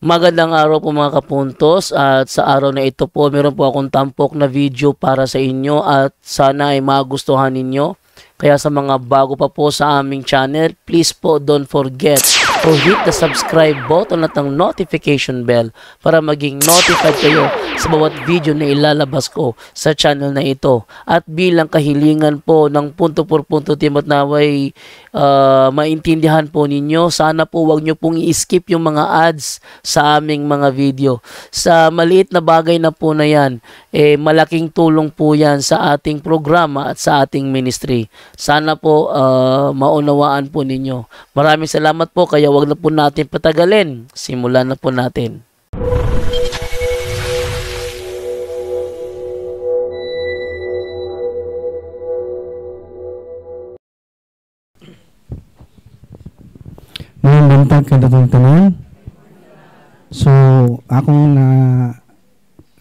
Magandang araw po mga kapuntos, at sa araw na ito po meron po akong tampok na video para sa inyo at sana ay magustuhan ninyo. Kaya sa mga bago pa po sa aming channel, please po don't forget to hit the subscribe button at ang notification bell para maging notified kayo sa bawat video na ilalabas ko sa channel na ito. At bilang kahilingan po ng punto por punto team at naway maintindihan po ninyo, sana po wag nyo pong i-skip yung mga ads sa aming mga video. Sa maliit na bagay na po na yan, malaking tulong po yan sa ating programa at sa ating ministry. Sana po maunawaan po ninyo. Maraming salamat po, kaya wag na po natin patagalin. Simulan na po natin. Ngayon bantag kada tanan. So akong na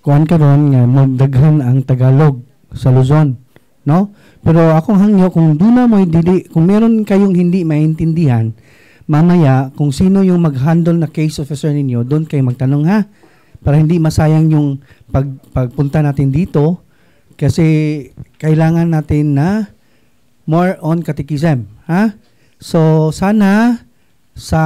kuan karon nga magdaghan ang Tagalog sa Luzon, no? Pero akong hangyo kung duna mo dili, kung meron kayong hindi maintindihan, mamaya kung sino yung mag-handle na case officer ninyo, doon kayo magtanong ha, para hindi masayang yung pagpunta natin dito, kasi kailangan natin na more on catechism, ha? So sana sa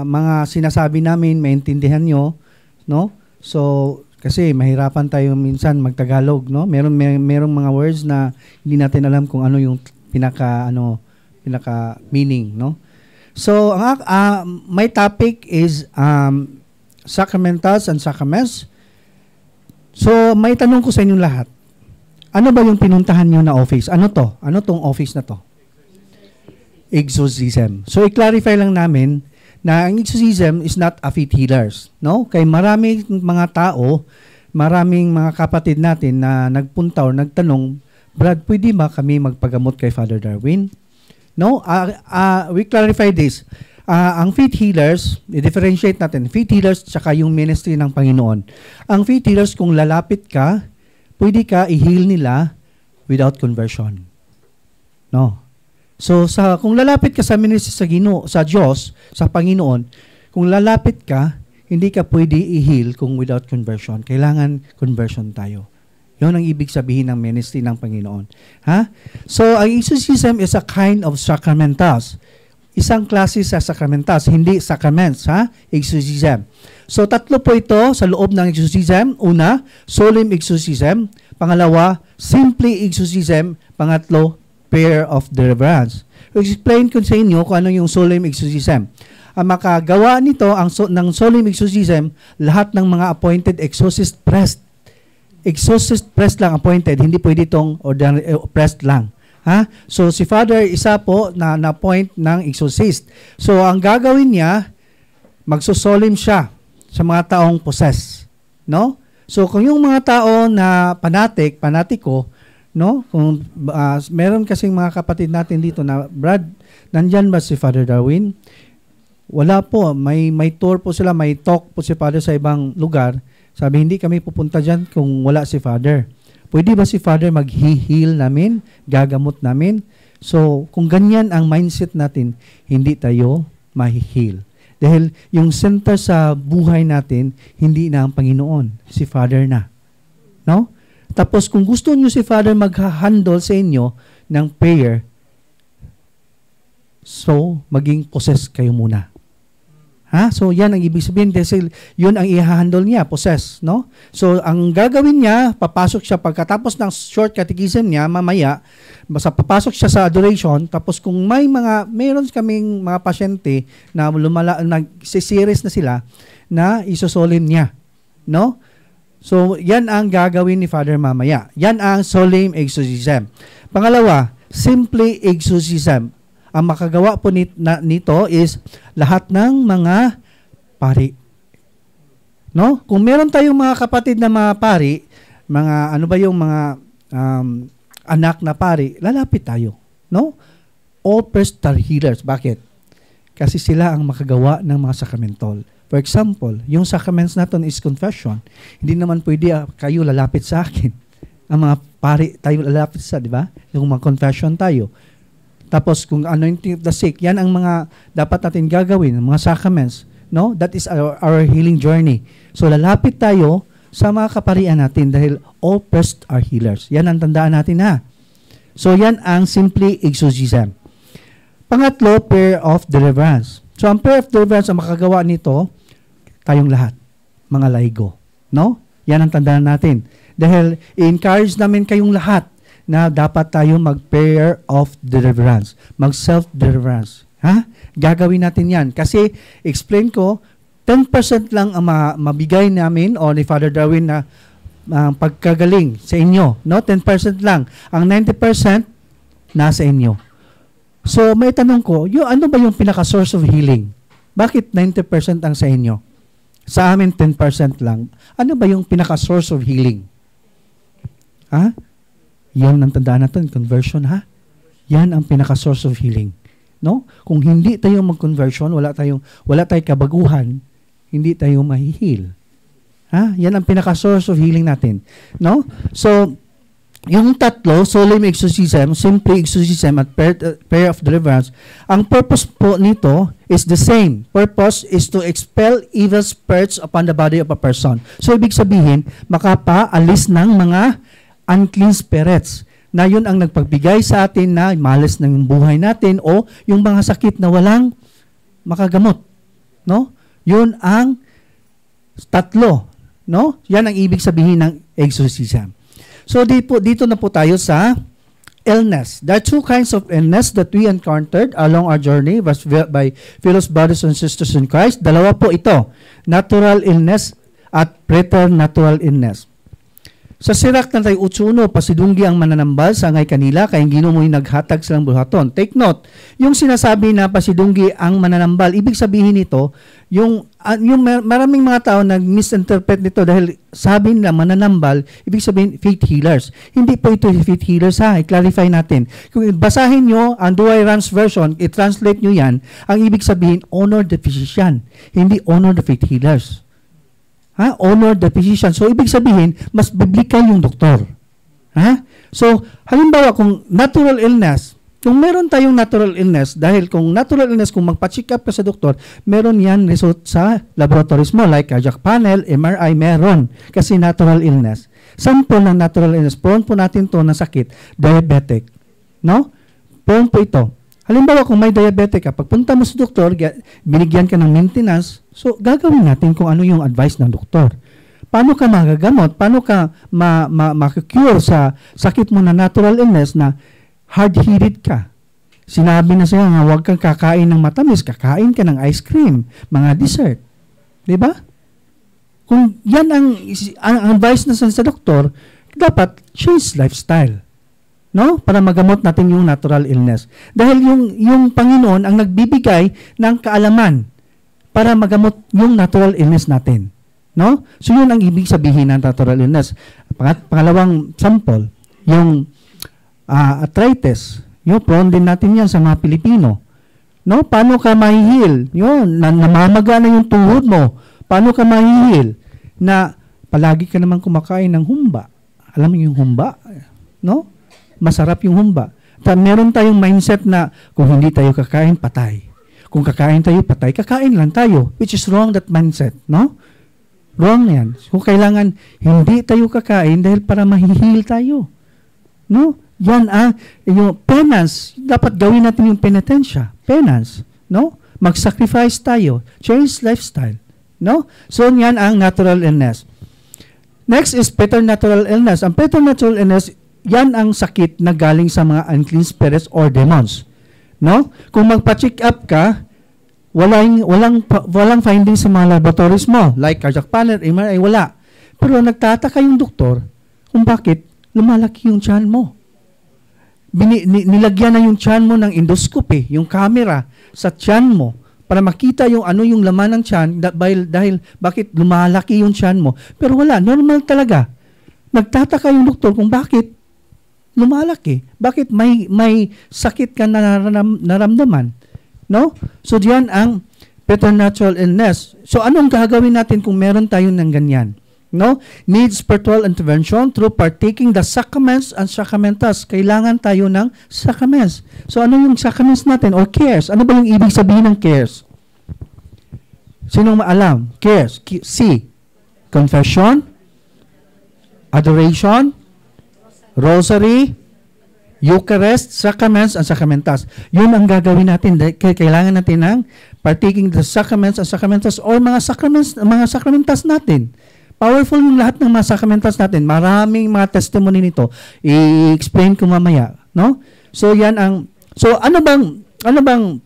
mga sinasabi namin maintindihan nyo, no? So kasi mahirapan tayo minsan magtagalog, no? Merong mga words na hindi natin alam kung ano yung pinaka meaning, no? So my topic is sacramentals and sacraments. So may tanong ko sa inyong lahat. Ano ba yung pinuntahan niyo na office? Ano to? Ano tong office na to? Exorcism. So i-clarify lang namin na ang exorcism is not a faith healers, no? Kay maraming mga tao, maraming mga kapatid natin na nagpunta o nagtanong, Brad, pwede ba kami magpagamot kay Father Darwin? No? We clarify this. Ang faith healers, i-differentiate natin, faith healers tsaka yung ministry ng Panginoon. Ang faith healers, kung lalapit ka, pwede ka i-heal nila without conversion. No? So kung lalapit ka sa ministry sa Diyos, sa Panginoon, kung lalapit ka, hindi ka pwede i-heal kung without conversion. Kailangan conversion tayo. 'Yon ang ibig sabihin ng ministry ng Panginoon. Ha? So ang exorcism is a kind of sacramentals. Isang klase sa sacramentals, hindi sacraments, ha? Exorcism. So tatlo po ito sa loob ng exorcism. Una, solemn exorcism. Pangalawa, simply exorcism. Pangatlo, prayer of deliverance. Explain ko sa inyo kung ano yung solemn exorcism. Ang makagawa nito ng solemn exorcism, lahat ng mga appointed exorcist priest. Exorcist priest lang appointed, hindi pwede itong ordinary priest lang. Ha? So si Father isa po na na-appoint ng exorcist. So ang gagawin niya, magsosolim siya sa mga taong possess, no? So kung yung mga tao na panatiko, no? Kung meron kasing mga kapatid natin dito na, Brad, nandyan ba si Father Darwin? Wala po. May tour po sila, may talk po si Father sa ibang lugar. Sabi, hindi kami pupunta dyan kung wala si Father. Pwede ba si Father mag-heal namin? Gagamot namin? So, kung ganyan ang mindset natin, hindi tayo ma-heal. Dahil yung center sa buhay natin, hindi na ang Panginoon. Si Father na. No? Tapos kung gusto niyo si Father mag-handle sa inyo ng prayer, so maging possess kayo muna. Ha? So yan ang ibig sabihin, dahil yun ang i-handle niya, possess, no? So ang gagawin niya, papasok siya pagkatapos ng short catechism niya, mamaya, basta papasok siya sa adoration, tapos kung mayroon kaming mga pasyente na nag-series na sila, na isosolin niya, no? So, yan ang gagawin ni Father mamaya. Yan ang solemn exorcism. Pangalawa, simply exorcism. Ang makagawa po nito is lahat ng mga pari. No? Kung meron tayong mga kapatid na mga pari, mga ano ba yung mga anak na pari, lalapit tayo. No? All priests are healers. Bakit? Kasi sila ang makagawa ng mga sakramental. For example, yung sacraments natin is confession. Hindi naman pwede kayo lalapit sa akin. Ang mga pari tayo lalapit sa, di ba? Yung mga confession tayo. Tapos kung anointing of the sick, yan ang mga dapat natin gagawin, mga sacraments No? That is our healing journey. So lalapit tayo sa mga kaparian natin dahil all priests are healers. Yan ang tandaan natin ha. So yan ang simply exorcism. Pangatlo, prayer of deliverance. So ang prayer of deliverance, ang makagawa nito, tayong lahat, mga laigo. No? Yan ang tandaan natin. Dahil i-encourage namin kayong lahat na dapat tayo mag-prayer of deliverance, mag-self-deliverance. Ha? Gagawin natin yan. Kasi, explain ko, 10% lang ang mabigay namin o ni Father Darwin na pagkagaling sa inyo. No? 10% lang. Ang 90% nasa inyo. So, may tanong ko, ano ba yung pinaka-source of healing? Bakit 90% ang sa inyo? Sa amin, 10% lang. Ano ba yung pinaka-source of healing? Ha? Yan ang tandaan natin, conversion ha? Yan ang pinaka-source of healing. No? Kung hindi tayo mag-conversion, wala tayong kabaguhan, hindi tayo mahihil. Ha? Yan ang pinaka-source of healing natin. No? So, yung tatlo, solemn exorcism, simple exorcism, at prayer of deliverance, ang purpose po nito is the same. Purpose is to expel evil spirits upon the body of a person. So, ibig sabihin, makapaalis ng mga unclean spirits na yun ang nagpagbigay sa atin na malas ng buhay natin o yung mga sakit na walang makagamot. No? Yun ang tatlo. No? Yan ang ibig sabihin ng exorcism. So, dito na po tayo sa illness. There are two kinds of illness that we encountered along our journey by fellow brothers and sisters in Christ. Dalawa po ito. Natural illness at preternatural illness. Sa sirak na tayo utsuno, pasidunggi ang mananambal sa ngay kanila, kayang Ginoo naghatag silang buhaton. Take note, yung sinasabi na pasidunggi ang mananambal, ibig sabihin nito, yung maraming mga tao nag-misinterpret nito dahil sabi nila mananambal, ibig sabihin faith healers. Hindi po ito faith healers ha, i-clarify natin. Kung basahin nyo ang Douay Rheims version, i-translate nyo yan, ang ibig sabihin, honor the physician, hindi honor the faith healers. Ha? Honor the physician. So, ibig sabihin, mas biblical yung doktor. Ha? So, halimbawa, kung natural illness, kung meron tayong natural illness, dahil kung natural illness, kung magpa-check up ka sa doktor, meron yan result sa laboratories mo, like cardiac panel, MRI, meron. Kasi natural illness. Sample ng natural illness, prone po natin to na sakit, diabetic. No? Prone po ito. Halimbawa, kung may diabetic ka, pagpunta mo sa doktor, binigyan ka ng maintenance, so gagawin natin kung ano yung advice ng doktor. Paano ka magagamot? Paano ka makakure sa sakit mo na natural illness na hard-headed ka? Sinabi na sa'yo nga, huwag kang kakain ng matamis, kakain ka ng ice cream, mga dessert. Diba? Kung yan ang advice na sa doktor, dapat change lifestyle. No? Para magamot natin yung natural illness. Dahil yung Panginoon ang nagbibigay ng kaalaman para magamot yung natural illness natin. No? So yun ang ibig sabihin ng natural illness. Pangalawang sample, yung arthritis. Yung prone din natin yan sa mga Pilipino. No? Paano ka mahihil? Yun, namamaga na yung tuhod mo. Paano ka mahihil? Na palagi ka naman kumakain ng humba. Alam mo yung humba? No? Masarap yung humba. Meron tayong mindset na kung hindi tayo kakain, patay. Kung kakain tayo, patay. Kakain lang tayo. Which is wrong, that mindset. No? Wrong yan. So, kailangan hindi tayo kakain dahil para mahihil tayo. No? Yan yung penance. Dapat gawin natin yung penitensya. Penance. No? Mag-sacrifice tayo. Change lifestyle. No? So, yan ang natural illness. Next is preternatural illness. Ang preternatural illness, yan ang sakit na galing sa mga unclean spirits or demons. No? Kung magpa-check up ka, walang findings sa mga laboratories mo, like cardiac panel, MRI, wala. Pero nagtataka yung doktor kung bakit lumalaki yung tiyan mo. Nilagyan na yung tiyan mo ng endoscopy, yung camera sa tiyan mo para makita yung ano yung laman ng tiyan dahil bakit lumalaki yung tiyan mo. Pero wala, normal talaga. Nagtataka yung doktor kung bakit lumalaki. Bakit may sakit ka na naramdaman? No? So, diyan ang preternatural illness. So, anong gagawin natin kung meron tayo ng ganyan? No? Need spiritual intervention through partaking the sacraments and sacramentals. Kailangan tayo ng sacraments. So, ano yung sacraments natin or cares? Ano ba yung ibig sabihin ng cares? Sinong maalam? C. Confession, adoration, rosary, Eucharist, sacraments, and sacramentas. Yun ang gagawin natin. Kailangan natin ng partaking the sacraments and sacramentas or mga sacramentas natin. Powerful yung lahat ng mga sacramentas natin. Maraming mga testimony nito. I-explain ko mamaya, no? So yan ang ano bang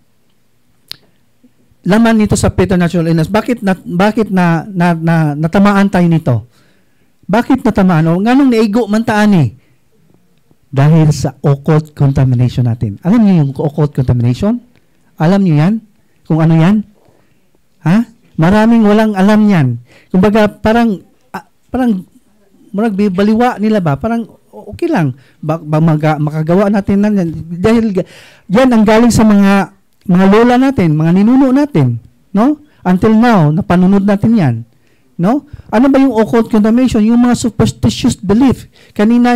laman nito sa preternatural illness? Bakit natamaan tayo nito? Bakit natamaan? O nganong naigo man taan eh? Dahil sa occult contamination natin. Alam niyo yung occult contamination? Alam niyo yan? Kung ano yan? Ha? Maraming walang alam yan. Kumbaga, parang baliwa nila ba? Parang, okay lang. Makagawa natin na yan. Dahil yan ang galing sa mga lola natin, mga ninuno natin. No? Until now, napanunod natin yan. No? Ano ba yung occult contamination? Yung mga superstitious belief. Kanina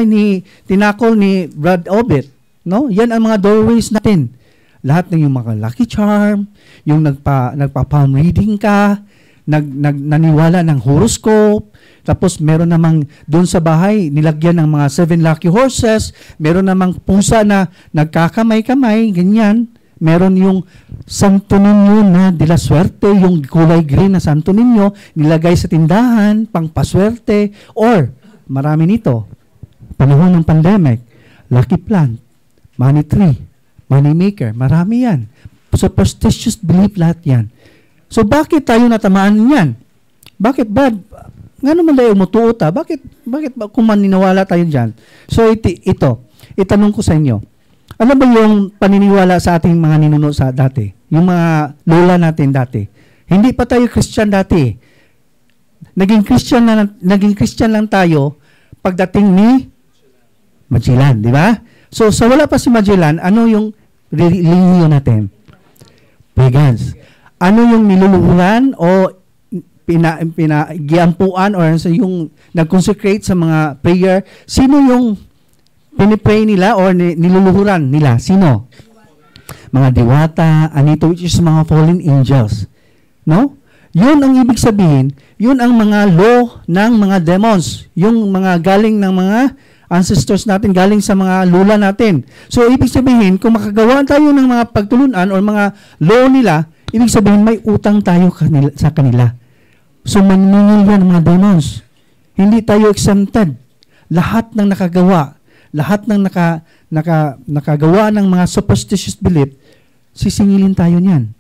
tinakol ni Brad Obet. No? Yan ang mga doorways natin. Lahat ng yung mga lucky charm, yung nagpa-palm reading ka, naniwala ng horoscope, tapos meron namang doon sa bahay, nilagyan ng mga 7 lucky horses, meron namang pusa na nagkakamay-kamay, ganyan. Meron yung Santo Niño na de la Suerte, yung kulay green na Santo Niño, nilagay sa tindahan, pang paswerte, or marami nito, panahon ng pandemic, lucky plant, money tree, money maker, marami yan. Superstitious belief lahat yan. So bakit tayo natamaan yan? Bakit ba? Nga naman tayo mutuota? Bakit kung maniniwala tayo dyan? So itanong ko sa inyo, ano ba yung paniniwala sa ating mga ninuno sa dati? Yung mga lola natin dati. Hindi pa tayo Christian dati. Naging Christian lang tayo pagdating ni Magellan, di ba? So sa wala pa si Magellan, ano yung relihiyon natin? Pagans. Ano yung niluluhuran o pinagiampuan or yung nag-consecrate sa mga prayer? Sino yung pinipray nila or niluluhuran nila? Sino? Mga diwata, anito, which is mga fallen angels. No? Yun ang ibig sabihin, yun ang mga law ng mga demons. Yung mga galing ng mga ancestors natin, galing sa mga lula natin. So, ibig sabihin, kung makagawa tayo ng mga pagtulunan o mga law nila, ibig sabihin, may utang tayo sa kanila. So, maningil yan ng mga demons. Hindi tayo exempted. Lahat ng nakagawa, lahat ng nakagawa ng mga superstitious belief, sisingilin tayo niyan.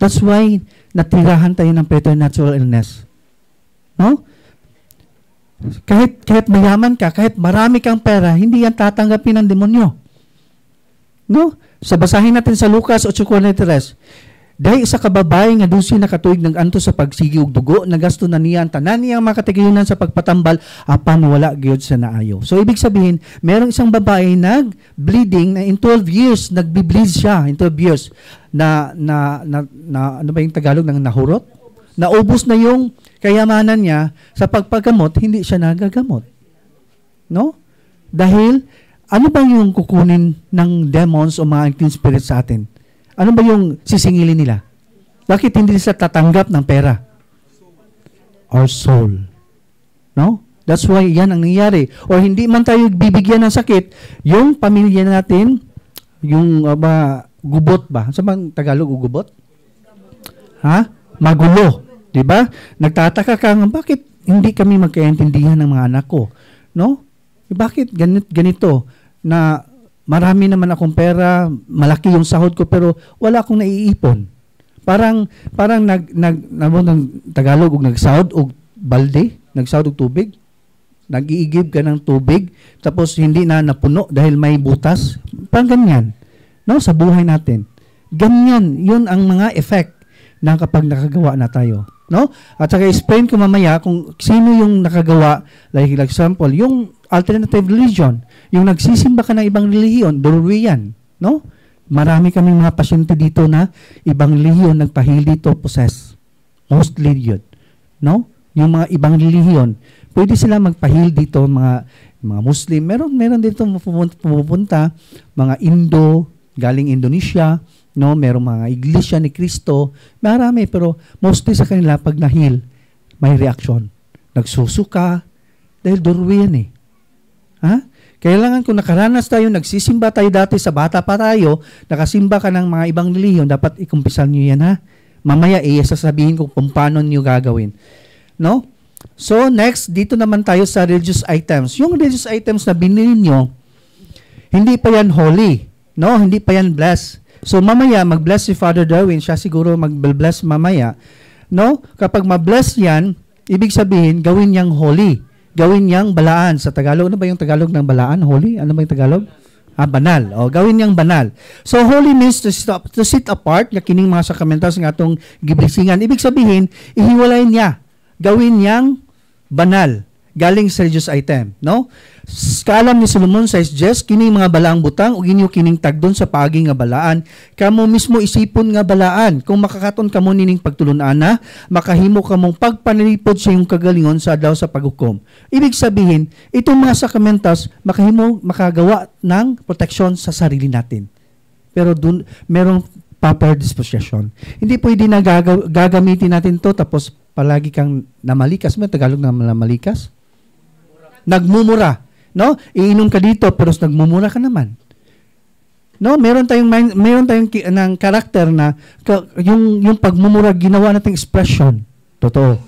That's why natirahan tayo ng preternatural illness. No? Kahit mayaman ka, kahit marami kang pera, hindi yan tatanggapin ng demonyo. No? Sa basahin natin sa Lucas 8:43, dahil isa kababae nga dusi na katuig nag-anto sa pagsigi og dugo, nagasto na niya ang tanan niyang makatigunan sa pagpatambal, apan wala gyud sa naayo. So ibig sabihin, merong isang babae nag-bleeding na in 12 years, nagbi-bleed siya in 12 years. Ano ba yung Tagalog ng nahurot? Naubos na yung kayamanan niya sa pagpagamot, hindi siya nagagamot. No? Dahil, ano ba yung kukunin ng demons o mga unclean spirits sa atin? Ano ba yung sisingilin nila? Bakit hindi sila tatanggap ng pera? Our soul. No? That's why yan ang nangyayari. Or hindi man tayo bibigyan ng sakit, yung pamilya natin, yung gubot ba? Sa bang Tagalog, gubot? Ha? Magulo. Diba? Nagtataka ka nga, bakit hindi kami magkaintindihan ng mga anak ko? No? Bakit ganito na marami naman akong pera, malaki yung sahod ko, pero wala akong naiipon. Parang Tagalog, nagsahod og balde, nagsahod og tubig, nag-iigib ka ng tubig, tapos hindi na napuno dahil may butas. Parang ganyan. No? Sa buhay natin. Ganyan. Yun ang mga effect na kapag nakagawa na tayo. No? At saka explain ko mamaya kung sino yung nakagawa, like example, yung alternative religion, yung nagsisimba ka ng ibang relihiyon, doorway yan. No? Marami kaming mga pasyente dito na ibang relihiyon nagpahil dito, possess. Mostly yun. No? Yung mga ibang relihiyon, pwede sila magpahil dito, mga Muslim. Meron dito pupunta, mga Indo, galing Indonesia, No, merong mga iglesia ni Kristo, marami, pero mostly sa kanila pag na-heal, may reaction. Nagsusuka dahil durwi yan eh. Ha? Kailangan kung nakaranas tayo, nagsisimba tayo dati sa bata pa tayo, nakasimba ka ng mga ibang relihiyon, dapat ikumpisan nyo yan, ha? Mamaya sasabihin ko kung paano nyo gagawin. No? So, next, dito naman tayo sa religious items. Yung religious items na binili nyo, hindi pa yan holy. No? Hindi pa yan blessed. So, mamaya, mag-bless si Father Darwin. Siya siguro mag-bless mamaya. No? Kapag ma-bless yan, ibig sabihin, gawin niyang holy. Gawin niyang balaan. Sa Tagalog, ano ba yung Tagalog ng balaan? Holy? Ano ba yung Tagalog? Banal. O, gawin niyang banal. So, holy means to sit apart. Kining mga sakramentos ng atong giblisingan. Ibig sabihin, ihiwalay niya. Gawin niyang banal. Galing sa religious item. No? Kaalam ni Solomon sa Esdras, kining mga balaang butang, o ginyo kining tagdon sa paagi nga balaan. Kamo mismo isipon nga balaan. Kung makakaton kamo nining pagtulunana, makahimo kamong pagpanalipod sa iyong kagalingon sa adlaw sa paghukom. Ibig sabihin, itong mga sakramentos, makagawa ng proteksyon sa sarili natin. Pero dun, merong proper disposition. Hindi pwede na gagamitin natin to tapos palagi kang namalikas. May Tagalog na namalikas? Nagmumura. No? Iinom ka dito pero nagmumura ka naman. No, meron tayong ng karakter na yung pagmumura ginawa nating expression. Totoo.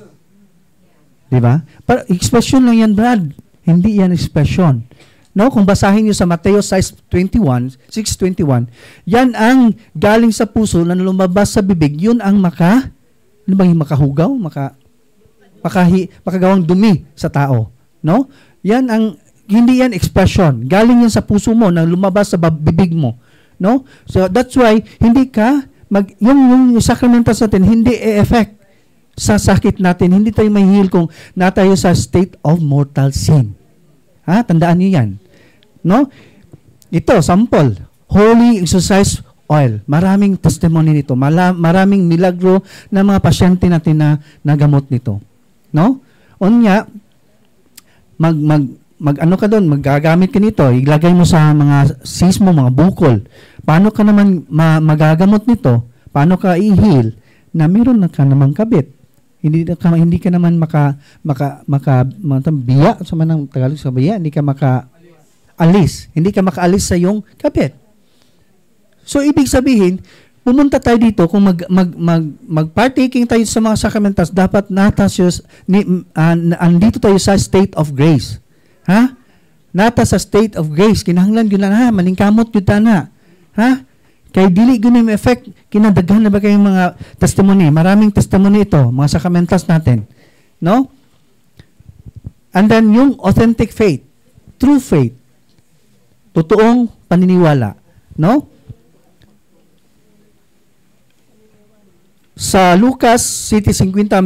'Di ba? Pero expression lang yan, Brad. Hindi yan expression. No, kung basahin niyo sa Mateo 6:21, yan ang galing sa puso na lumabas sa bibig, yun ang makahugaw, makagawang dumi sa tao. No? Yan ang hindi yan expression. Galing yan sa puso mo na lumabas sa bibig mo. No? So that's why hindi ka yung sacramentals natin hindi e-effect sa sakit natin. Hindi tayo mahihil kung na tayo sa state of mortal sin. Ha? Tandaan niyo yan. No? Ito, sample. Holy exorcist oil. Maraming testimony nito. Maraming milagro ng mga pasyente natin na nagamot nito. No? Unya, ano ka doon, magagamit ka nito, ilagay mo sa mga sismo, mga bukol. Paano ka naman magagamot nito? Paano ka i-heal na meron na ka naman kabit? Hindi ka naman biya, sa manang Tagalog sa biya, hindi ka makaalis. Hindi ka makaalis sa iyong kabit. So, ibig sabihin, pumunta tayo dito, kung mag-partaking tayo sa mga sacramentals, dapat andito tayo sa state of grace. Ha? Nata sa state of grace. Kinahanglan yun na, maningkamot yun na. Ha? Kay dili yun yung effect, kinadaghan na ba kayong mga testimony? Maraming testimony ito, mga sacramentals natin. No? And then, yung authentic faith, true faith, totoong paniniwala. No? Sa Lucas 7:50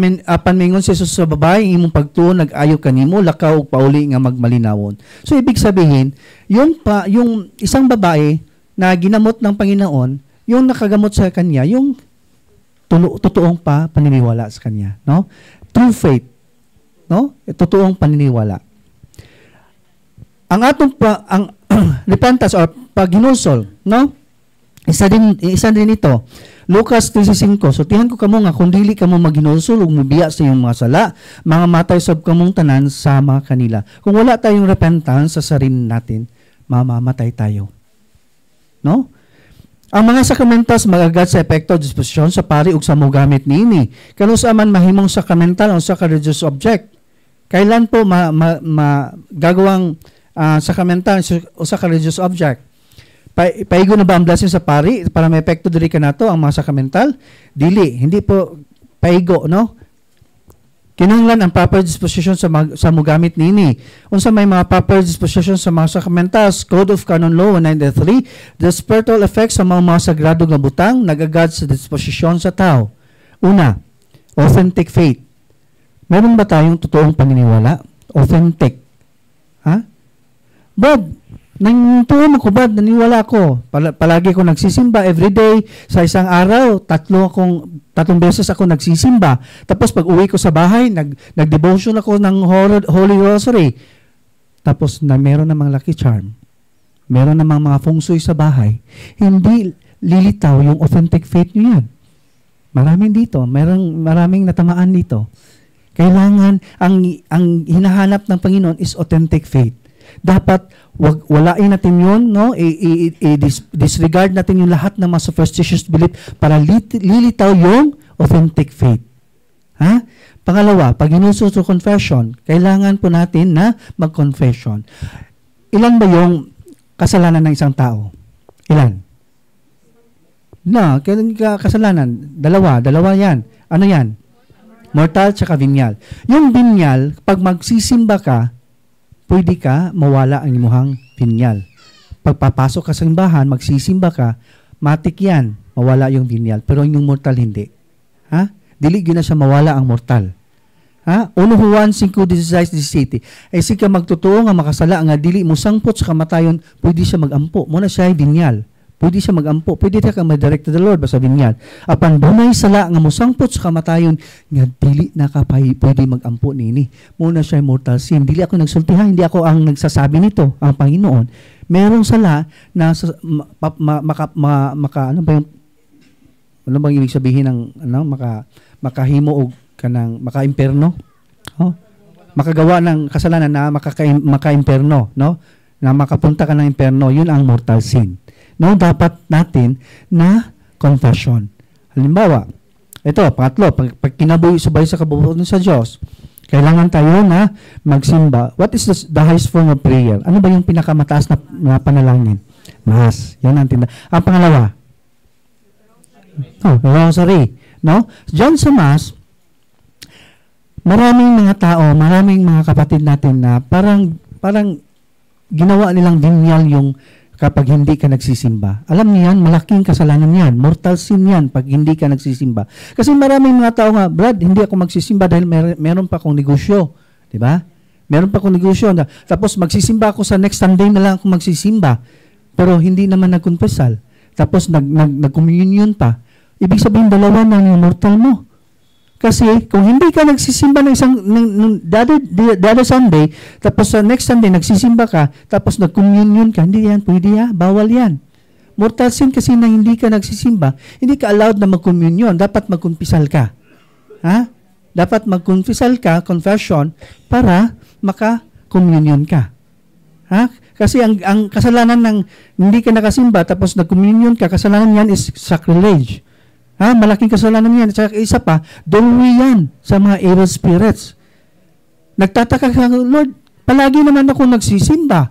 mingon si Jesus sa babae, imong pagtuon nag-ayo kanimo lakaw og pauli nga magmalinawon. So ibig sabihin, yung isang babae na ginamot ng Panginoon, yung nakagamot sa kanya, yung totoong paniniwala sa kanya, no? True faith, no? Totoong paniniwala. Ang atong repentance or paghinulsol, no? Isa din ito. Lucas 13:5. So tihan ko kamo nga kung dili kamo maghinulsol ug mubiya sa iyong mga sala, mga matay sab kamong tanan sama kanila. Kung wala tayong repentance sa sarili natin, mamamatay tayo. No? Ang mga sakramentas magagad sa epekto disposisyon sa pari ug sa mogamit niini. Kano sa man mahimong sakramental o sa religious object. Kailan po gagawang sakramental o sa religious object? Paigo na ba ang blessing sa pari para may epekto diri kanato ang mga sakramental? Dili, hindi po paigo, no? Kinahanglan ang proper disposition sa mogamit nini. Unsa may mga proper disposition sa mga sakramentals, Code of Canon Law 193, the spiritual effects sa mga sagrado nga butang nagagad sa disposisyon sa tao. Una, authentic faith. Meron ba tayong totoong paniniwala? Authentic. Ha? But nang tuon ako ba, naniwala ko. Palagi ko nagsisimba everyday. Sa isang araw, tatlong beses ako nagsisimba. Tapos pag uwi ko sa bahay, nag-devotion ako ng Holy Rosary. Tapos meron namang lucky charm. Meron namang mga feng shui sa bahay. Hindi lilitaw yung authentic faith nyo yan. Maraming dito, maraming natamaan dito. Kailangan, ang hinahanap ng Panginoon is authentic faith. Dapat, walain natin yun, no? Disregard natin yung lahat ng mga superstitious belief para lilitaw yung authentic faith. Ha? Pangalawa, pag inuso to confession, kailangan po natin na mag-confession. Ilan ba yung kasalanan ng isang tao? Ilan? Kasalanan. Dalawa yan. Ano yan? Mortal tsaka venial. Yung venial, pag magsisimba ka, pwede ka mawala ang imuhang venial. Pag papasok ka sa simbahan, magsisimba ka, matik yan, mawala yung venial. Pero yung mortal, hindi. Ha? Dili yun na siya mawala ang mortal. Ha? 1 Juan 5:16-17. Ay sika magtotoo nga makasala nga dili mo sangpot sa kamatayon, pwede siya magampo. Muna siya ay venial. Pwede siya magampo. Pwede siya ka ma-direct to the Lord basta venial. Apan dunay sala nga mo sangpot sa kamatayon, nga dili na ka pwede magampo nini. Muna siya ay mortal sin. Dili ako nagsultihan, hindi ako ang nagsasabi nito, ang Panginoon. Merong sala na ano bang ibig sabihin ng makahimo og kanang maka-imperno? Oh, makagawa ng kasalanan na maka-imperno, no? Na makapunta ka ng imperno, yun ang mortal sin. No, dapat natin na confession. Halimbawa, ito, pangatlo, pag kinabuhi-subay sa kabubuan sa Diyos, kailangan tayo na magsimba. What is the highest form of prayer? Ano ba yung pinakamataas na panalangin? Mass. Yan ang tinda. Ang pangalawa, rosary. No? Diyan sa Mass, maraming mga tao, maraming mga kapatid natin na parang ginawa nilang venial yung kapag hindi ka nagsisimba. Alam niyo yan, malaking kasalanan yan. Mortal sin yan pag hindi ka nagsisimba. Kasi maraming mga tao nga, Brad, hindi ako magsisimba dahil meron pa akong negosyo. Diba? Meron pa akong negosyo. Tapos magsisimba ako sa next Sunday na lang ako magsisimba. Pero hindi naman nagkonfesal. Tapos nag-communion pa. Ibig sabihin, dalawa na yung mortal mo. Kasi kung hindi ka nagsisimba ng isang the other Sunday, tapos sa next Sunday nagsisimba ka, tapos nag-communion ka, hindi yan, pwede yan, bawal yan. Mortal sin kasi na hindi ka nagsisimba, hindi ka allowed na mag-communion, dapat mag-confessal ka. Ha? Dapat mag-confessal ka, confession, para maka-communion ka. Ha? Kasi ang kasalanan ng hindi ka nakasimba, tapos nag-communion ka, kasalanan yan is sacrilege. Ha, malaking kasalanan yan. At isa pa, dulwi yan sa mga evil spirits. Nagtataka ka, Lord, palagi naman ako nagsisimba.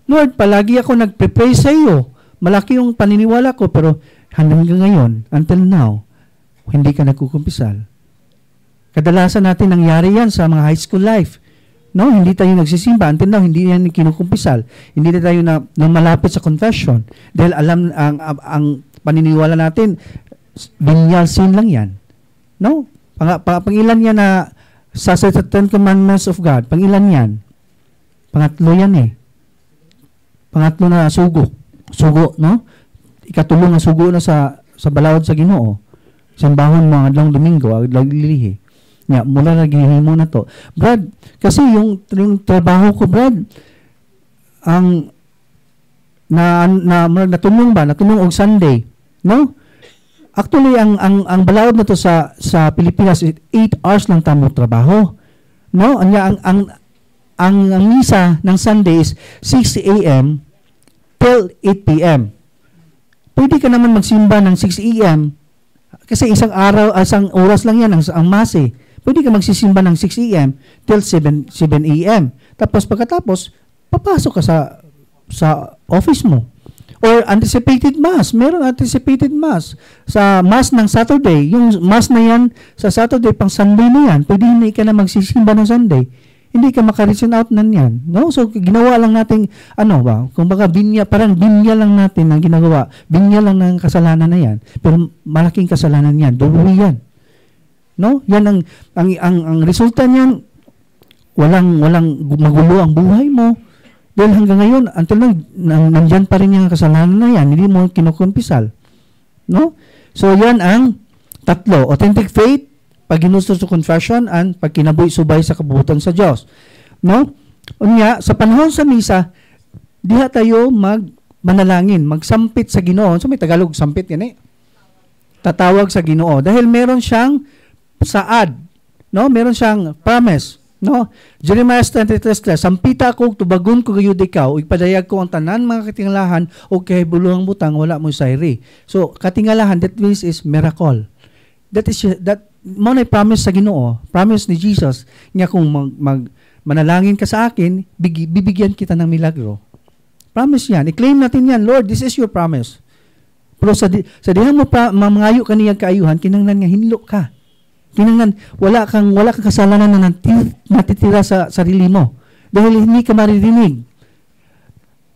Lord, palagi ako nagpe-pray sa iyo. Malaki yung paniniwala ko, pero hanggang ngayon, until now, hindi ka nagkukumpisal. Kadalasan natin nangyari yan sa mga high school life. No, hindi tayo nagsisimba. Until now, hindi yan kinukumpisal. Hindi na tayo na malapit sa confession. Dahil alam, ang paniniwala natin, venial sin lang yan. No? Pangilan yan na sa 10 Commandments of God. Pangilan yan? Pangatlo yan eh. Pangatlo na sugo. Sugo, no? Ikatulong na sugo na sa balawod sa Ginoo. Simbahon mga adlong Domingo, adlong lilihi. Nga, mula nagihin mo na to. Brad, kasi yung trabaho ko, Brad, natulong og Sunday. No? Actually, ang balawod na to sa Pilipinas, 8 hours lang tamo trabaho. No? Ang misa ng Sunday is 6 a.m. till 8 p.m. Pwede ka naman magsimba ng 6 a.m. kasi isang oras lang yan ang mase. Pwede ka magsisimba ng 6 a.m. till 7 a.m. Tapos pagkatapos, papasok ka sa office mo. Or anticipated mass. Meron anticipated mass. Sa mass ng Saturday, yung mass na yan, sa Saturday, pang Sunday na yan, pwede hindi ka na magsisimba ng Sunday. Hindi ka maka-reason out na yan. No? So, ginawa lang natin, kung baka parang binya lang natin ang ginagawa. Binya lang ng kasalanan na yan. Pero malaking kasalanan yan. Duluwi yan. No? Yan ang resulta niyan, walang magulo ang buhay mo. Dahil hanggang ngayon, until nandyan pa rin yung kasalanan na yan, hindi mo kinukumpisal. No? So, yan ang tatlo. Authentic faith, pag ginusto sa confession, and pag kinabuhi-subay sa kabubutan sa Diyos. No? Unya, sa panahon sa misa, diha tayo manalangin, magsampit sa Ginoo. So may Tagalog, sampit yan tatawag sa Ginoo. Dahil meron siyang saad, no? Meron siyang promise, no? Jeremiah 23:3, sampita ko, tubagon ko gayud ikaw, ipadayag ko ang tanan mga katingalahan, o kay buluhang butang, wala mo sayri. So, katingalahan, that means is miracle. That mo na promise sa Ginoo, promise ni Jesus, nga kung manalangin ka sa akin, bibigyan kita ng milagro. Promise yan. I-claim natin yan. Lord, this is your promise. Pero sa dihan mo pa mangayo kaniyang kaayuhan, kinanglan nga hinlo ka. Kinanglan wala kang kasalanan na natitira sa sarili mo dahil hindi ka maririnig.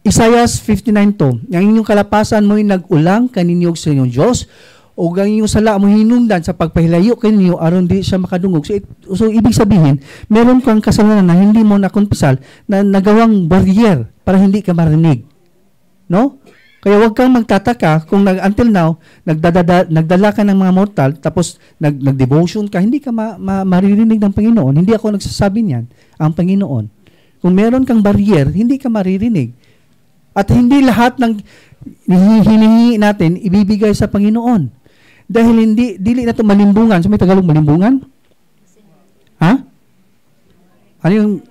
Isaiah 59:2, ang inyong kalapasan mo'y nag-ulang kaninyo sa inyong Diyos, o ang inyong sala mo hinungdan sa pagpahilayo kaninyo aron di siya makadungog. So ibig sabihin, meron kang kasalanan na hindi mo nakonpisal na nagawang barrier para hindi ka marinig. No? Kaya huwag kang magtataka kung until now, nagdala ka ng mga mortal, tapos nag-devotion ka, hindi ka maririnig ng Panginoon. Hindi ako nagsasabi niyan, ang Panginoon. Kung meron kang barrier, hindi ka maririnig. At hindi lahat ng hinihingi natin, ibibigay sa Panginoon. Dahil dili na ito malimbungan. So may Tagalog malimbungan? Ha? Ano yung,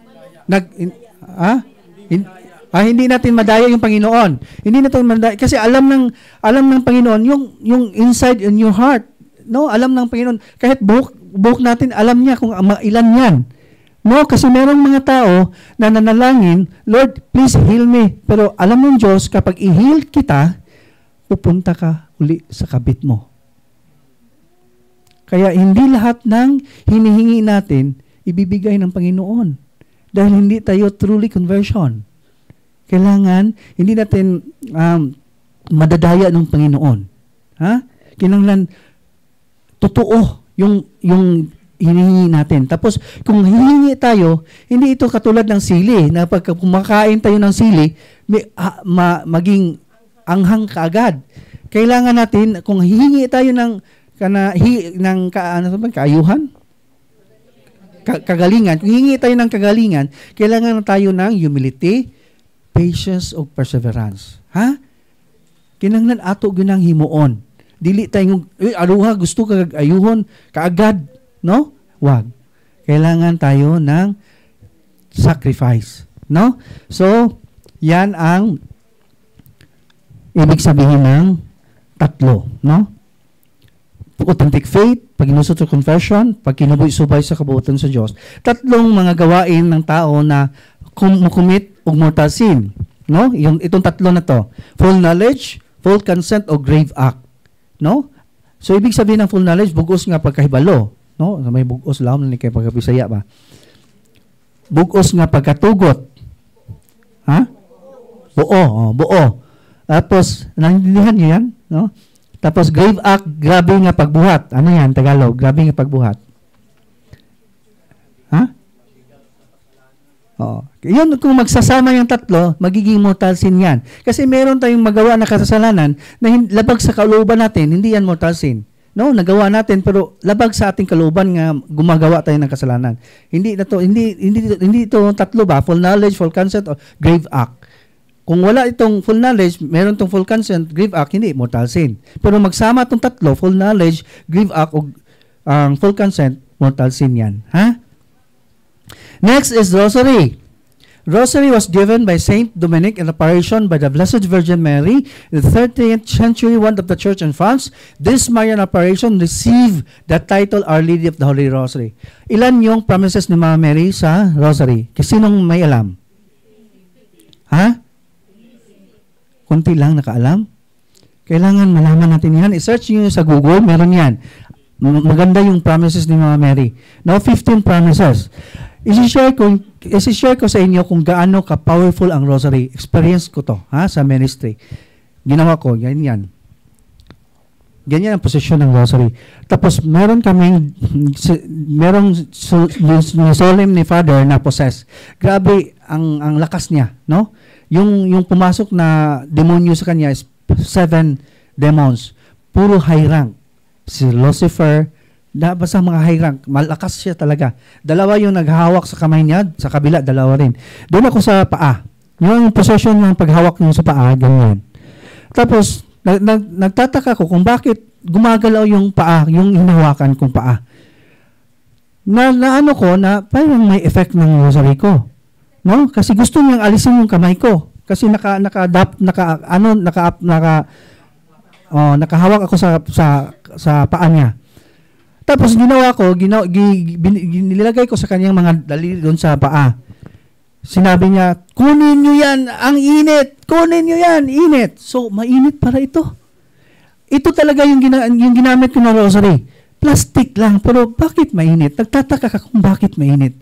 hindi natin madaya yung Panginoon. Hindi natin madaya kasi alam ng Panginoon yung inside in your heart. No, alam ng Panginoon kahit buhok natin alam niya kung ilan 'yan. No, kasi merong mga tao na nanalangin, Lord, please heal me. Pero alam ng Diyos kapag i-heal kita, pupunta ka uli sa kabit mo. Kaya hindi lahat ng hinihingi natin ibibigay ng Panginoon dahil hindi tayo truly conversion. Kailangan, hindi natin madadaya ng Panginoon. Ha? Kinanglan, totoo yung hinihingi natin. Tapos, kung hihingi tayo, hindi ito katulad ng sili, na pag kumakain tayo ng sili, maging anghang kaagad. Kailangan natin, kung hihingi tayo ng kaayuhan, kagalingan, kung hihingi tayo ng kagalingan, kailangan tayo ng humility, patience o perseverance. Ha? Kinanglan ato ginang himuon. Dili tayo, aruha, gusto ka ayuhon, kaagad. No? Wag. Kailangan tayo ng sacrifice. No? So, yan ang ibig sabihin ng tatlo. No? Authentic faith, pag-inusot sa confession, pag-kinuboy-subay sa kabuutan sa Diyos. Tatlong mga gawain ng tao na kumit o mortal sin. No? Itong tatlo na to. Full knowledge, full consent, o grave act. No? So, ibig sabihin ng full knowledge, bugos nga pagkahibalo. No? May bugos lang, na kayo pagkabisaya ba? Bugos nga pagkatugot. Ha? Buo. Tapos, naintindihan nyo yan? No? Tapos, grave act, grabe nga pagbuhat. Ano yan, Tagalog? Grabe nga pagbuhat. Ha? Oo. Yun, kung magsasama yung tatlo, magiging mortal sin yan. Kasi meron tayong magawa na kasalanan na labag sa kalooban natin, hindi yan mortal sin. No, nagawa natin pero labag sa ating kalooban nga gumagawa tayo ng kasalanan. Hindi ito tatlo ba? Full knowledge, full consent, o grave act. Kung wala itong full knowledge, meron itong full consent, grave act, hindi mortal sin. Pero magsama itong tatlo, full knowledge, grave act, o full consent, mortal sin yan. Ha? Next is rosary. Rosary was given by Saint Dominic in operation by the Blessed Virgin Mary in the 13th century, one of the church in France. This Marian operation received the title Our Lady of the Holy Rosary. Ilan yung promises ni Mama Mary sa Rosary? Kasi sinong may alam? Ha? Kunti lang nakaalam? Kailangan malaman natin yan. I-search nyo sa Google, meron yan. Maganda yung promises ni Mama Mary. Now, 15 promises. Isi-share ko sa inyo kung gaano ka-powerful ang rosary. Experience ko to sa ministry. Ginawa ko, ganyan. Ganyan ang posisyon ng rosary. Tapos, merong solemn ni Father na possess. Grabe ang lakas niya. No? Yung pumasok na demonyo sa kanya is 7 demons. Puro high rank. Si Lucifer, basta mga high rank, malakas siya talaga. Dalawa yung naghahawak sa kamay niya, sa kabila, dalawa rin. Doon ako sa paa. Yung possession ng paghawak niyo sa paa, ganyan. Tapos, nagtataka ko kung bakit gumagalaw yung paa, yung hinahawakan kong paa. Ano ko na parang may effect ng rosary ko. No? Kasi gusto niyang alisin yung kamay ko. Kasi nakahawak ako sa paa niya. Tapos ginawa ko, nilagay ko sa kanyang mga daliri doon sa paa. Sinabi niya, kunin niyo yan, ang init. Kunin niyo yan, init. So, mainit para ito. Ito talaga yung ginamit ko na rosary. Plastic lang, pero bakit mainit? Nagtataka ka kung bakit mainit.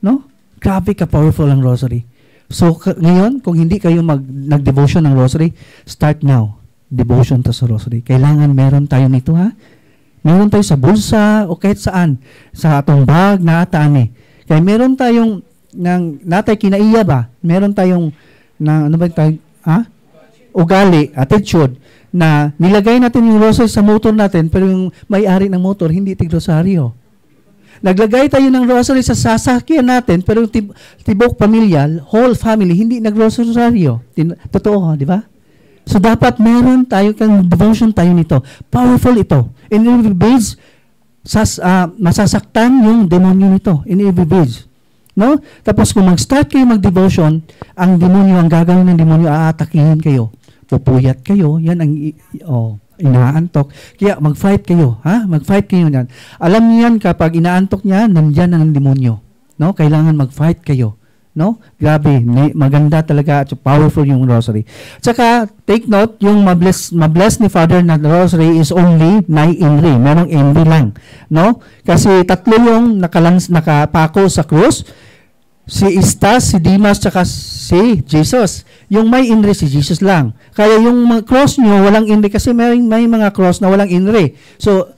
No? Grabe ka powerful ang rosary. So, ngayon, kung hindi kayo nag-devotion ng rosary, start now. Devotion to sa rosary. Kailangan meron tayo nito, ha? Meron tayo sa bulsa o kahit saan. Sa atong bag na ataan eh. Kaya meron tayong natay kinaiya ba? Meron tayong ugali, attitude, na nilagay natin yung rosary sa motor natin, pero yung may-ari ng motor, hindi tig-rosaryo. Naglagay tayo ng rosary sa sasakyan natin, pero yung tibok pamilya, whole family, hindi nag-rosaryo. Totoo, di ba? So, dapat meron tayo, kang devotion tayo nito. Powerful ito. In every page, masasaktan yung demonyo nito. In every page. No? Tapos, kung mag-start kayo mag-devotion, ang demonyo, ang gagawin ng demonyo, aatakihin kayo. Pupuyat kayo, yan ang inaantok. Kaya mag-fight kayo, ha? Mag-fight kayo yan. Alam niyo yan kapag inaantok niya, nandiyan ang demonyo. No? Kailangan mag-fight kayo. No? Grabe, maganda talaga at powerful yung rosary. Tsaka, take note, yung mabless ni Father na rosary is only 9 Henry. Merong Henry lang. No? Kasi tatlo yung nakapako sa krus. Si Istas, si Dimas, tsaka si Jesus. Yung may inri, si Jesus lang. Kaya yung cross nyo, walang inri. Kasi may mga cross na walang inri. So,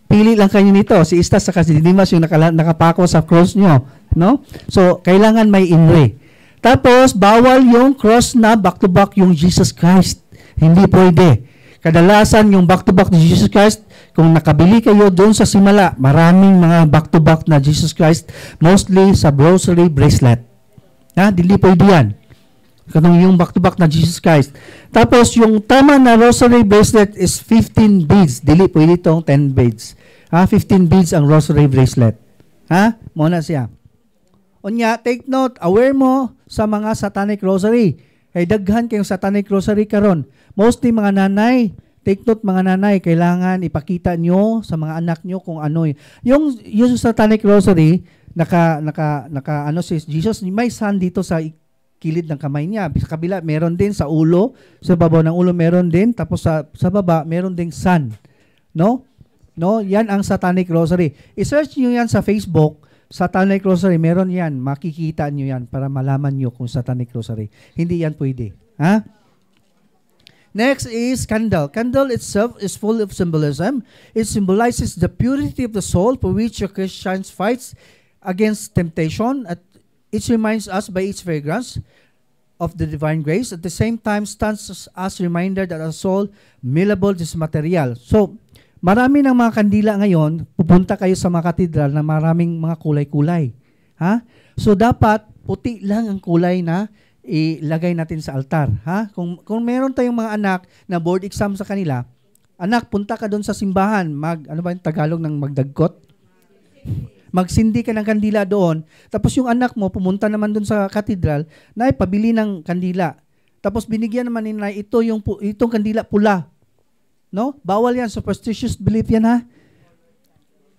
pili lang kayo nito. Si Istas, tsaka si Dimas, yung nakapako sa cross nyo. No? So, kailangan may inri. Tapos, bawal yung cross na back-to-back yung Jesus Christ. Hindi pwede. Kadalasan, yung back-to-back ni Jesus Christ, kung nakabili kayo doon sa simala, maraming mga back-to-back na Jesus Christ, mostly sa rosary bracelet. Dili pwede yan. Kanong yung back-to-back na Jesus Christ. Tapos, yung tama na rosary bracelet is 15 beads. Dili pwede itong 10 beads. 15 beads ang rosary bracelet. Muna siya. Unya, take note, aware mo sa mga satanic rosary. Kay daghan kayong satanic rosary karon. Mostly mga nanay, take note mga nanay, kailangan ipakita nyo sa mga anak nyo kung ano. Yung satanic rosary, si Jesus, may sun dito sa kilid ng kamay niya. Sa kabila, meron din sa ulo. Sa babaw ng ulo, meron din. Tapos sa baba, meron ding sun. No? Yan ang satanic rosary. I-search nyo yan sa Facebook. Satanic rosary, meron yan. Makikita nyo yan para malaman nyo kung satanic rosary. Hindi yan pwede. Next is candle. Candle itself is full of symbolism. It symbolizes the purity of the soul for which a Christian fights against temptation. It reminds us by its fragrance of the divine grace. At the same time, stands as a reminder that our soul malleable is material. So, marami ng mga kandila ngayon, pupunta kayo sa mga katedral na maraming mga kulay-kulay. So, dapat puti lang ang kulay na ilagay natin sa altar. Kung meron tayong mga anak na board exam sa kanila, anak, punta ka doon sa simbahan. Ano ba yung Tagalog ng magdagkot? Magsindi ka ng kandila doon. Tapos yung anak mo, pumunta naman doon sa katedral, na pabili ng kandila. Tapos binigyan naman nila itong kandila pula. No? Bawal yan. Superstitious belief yan,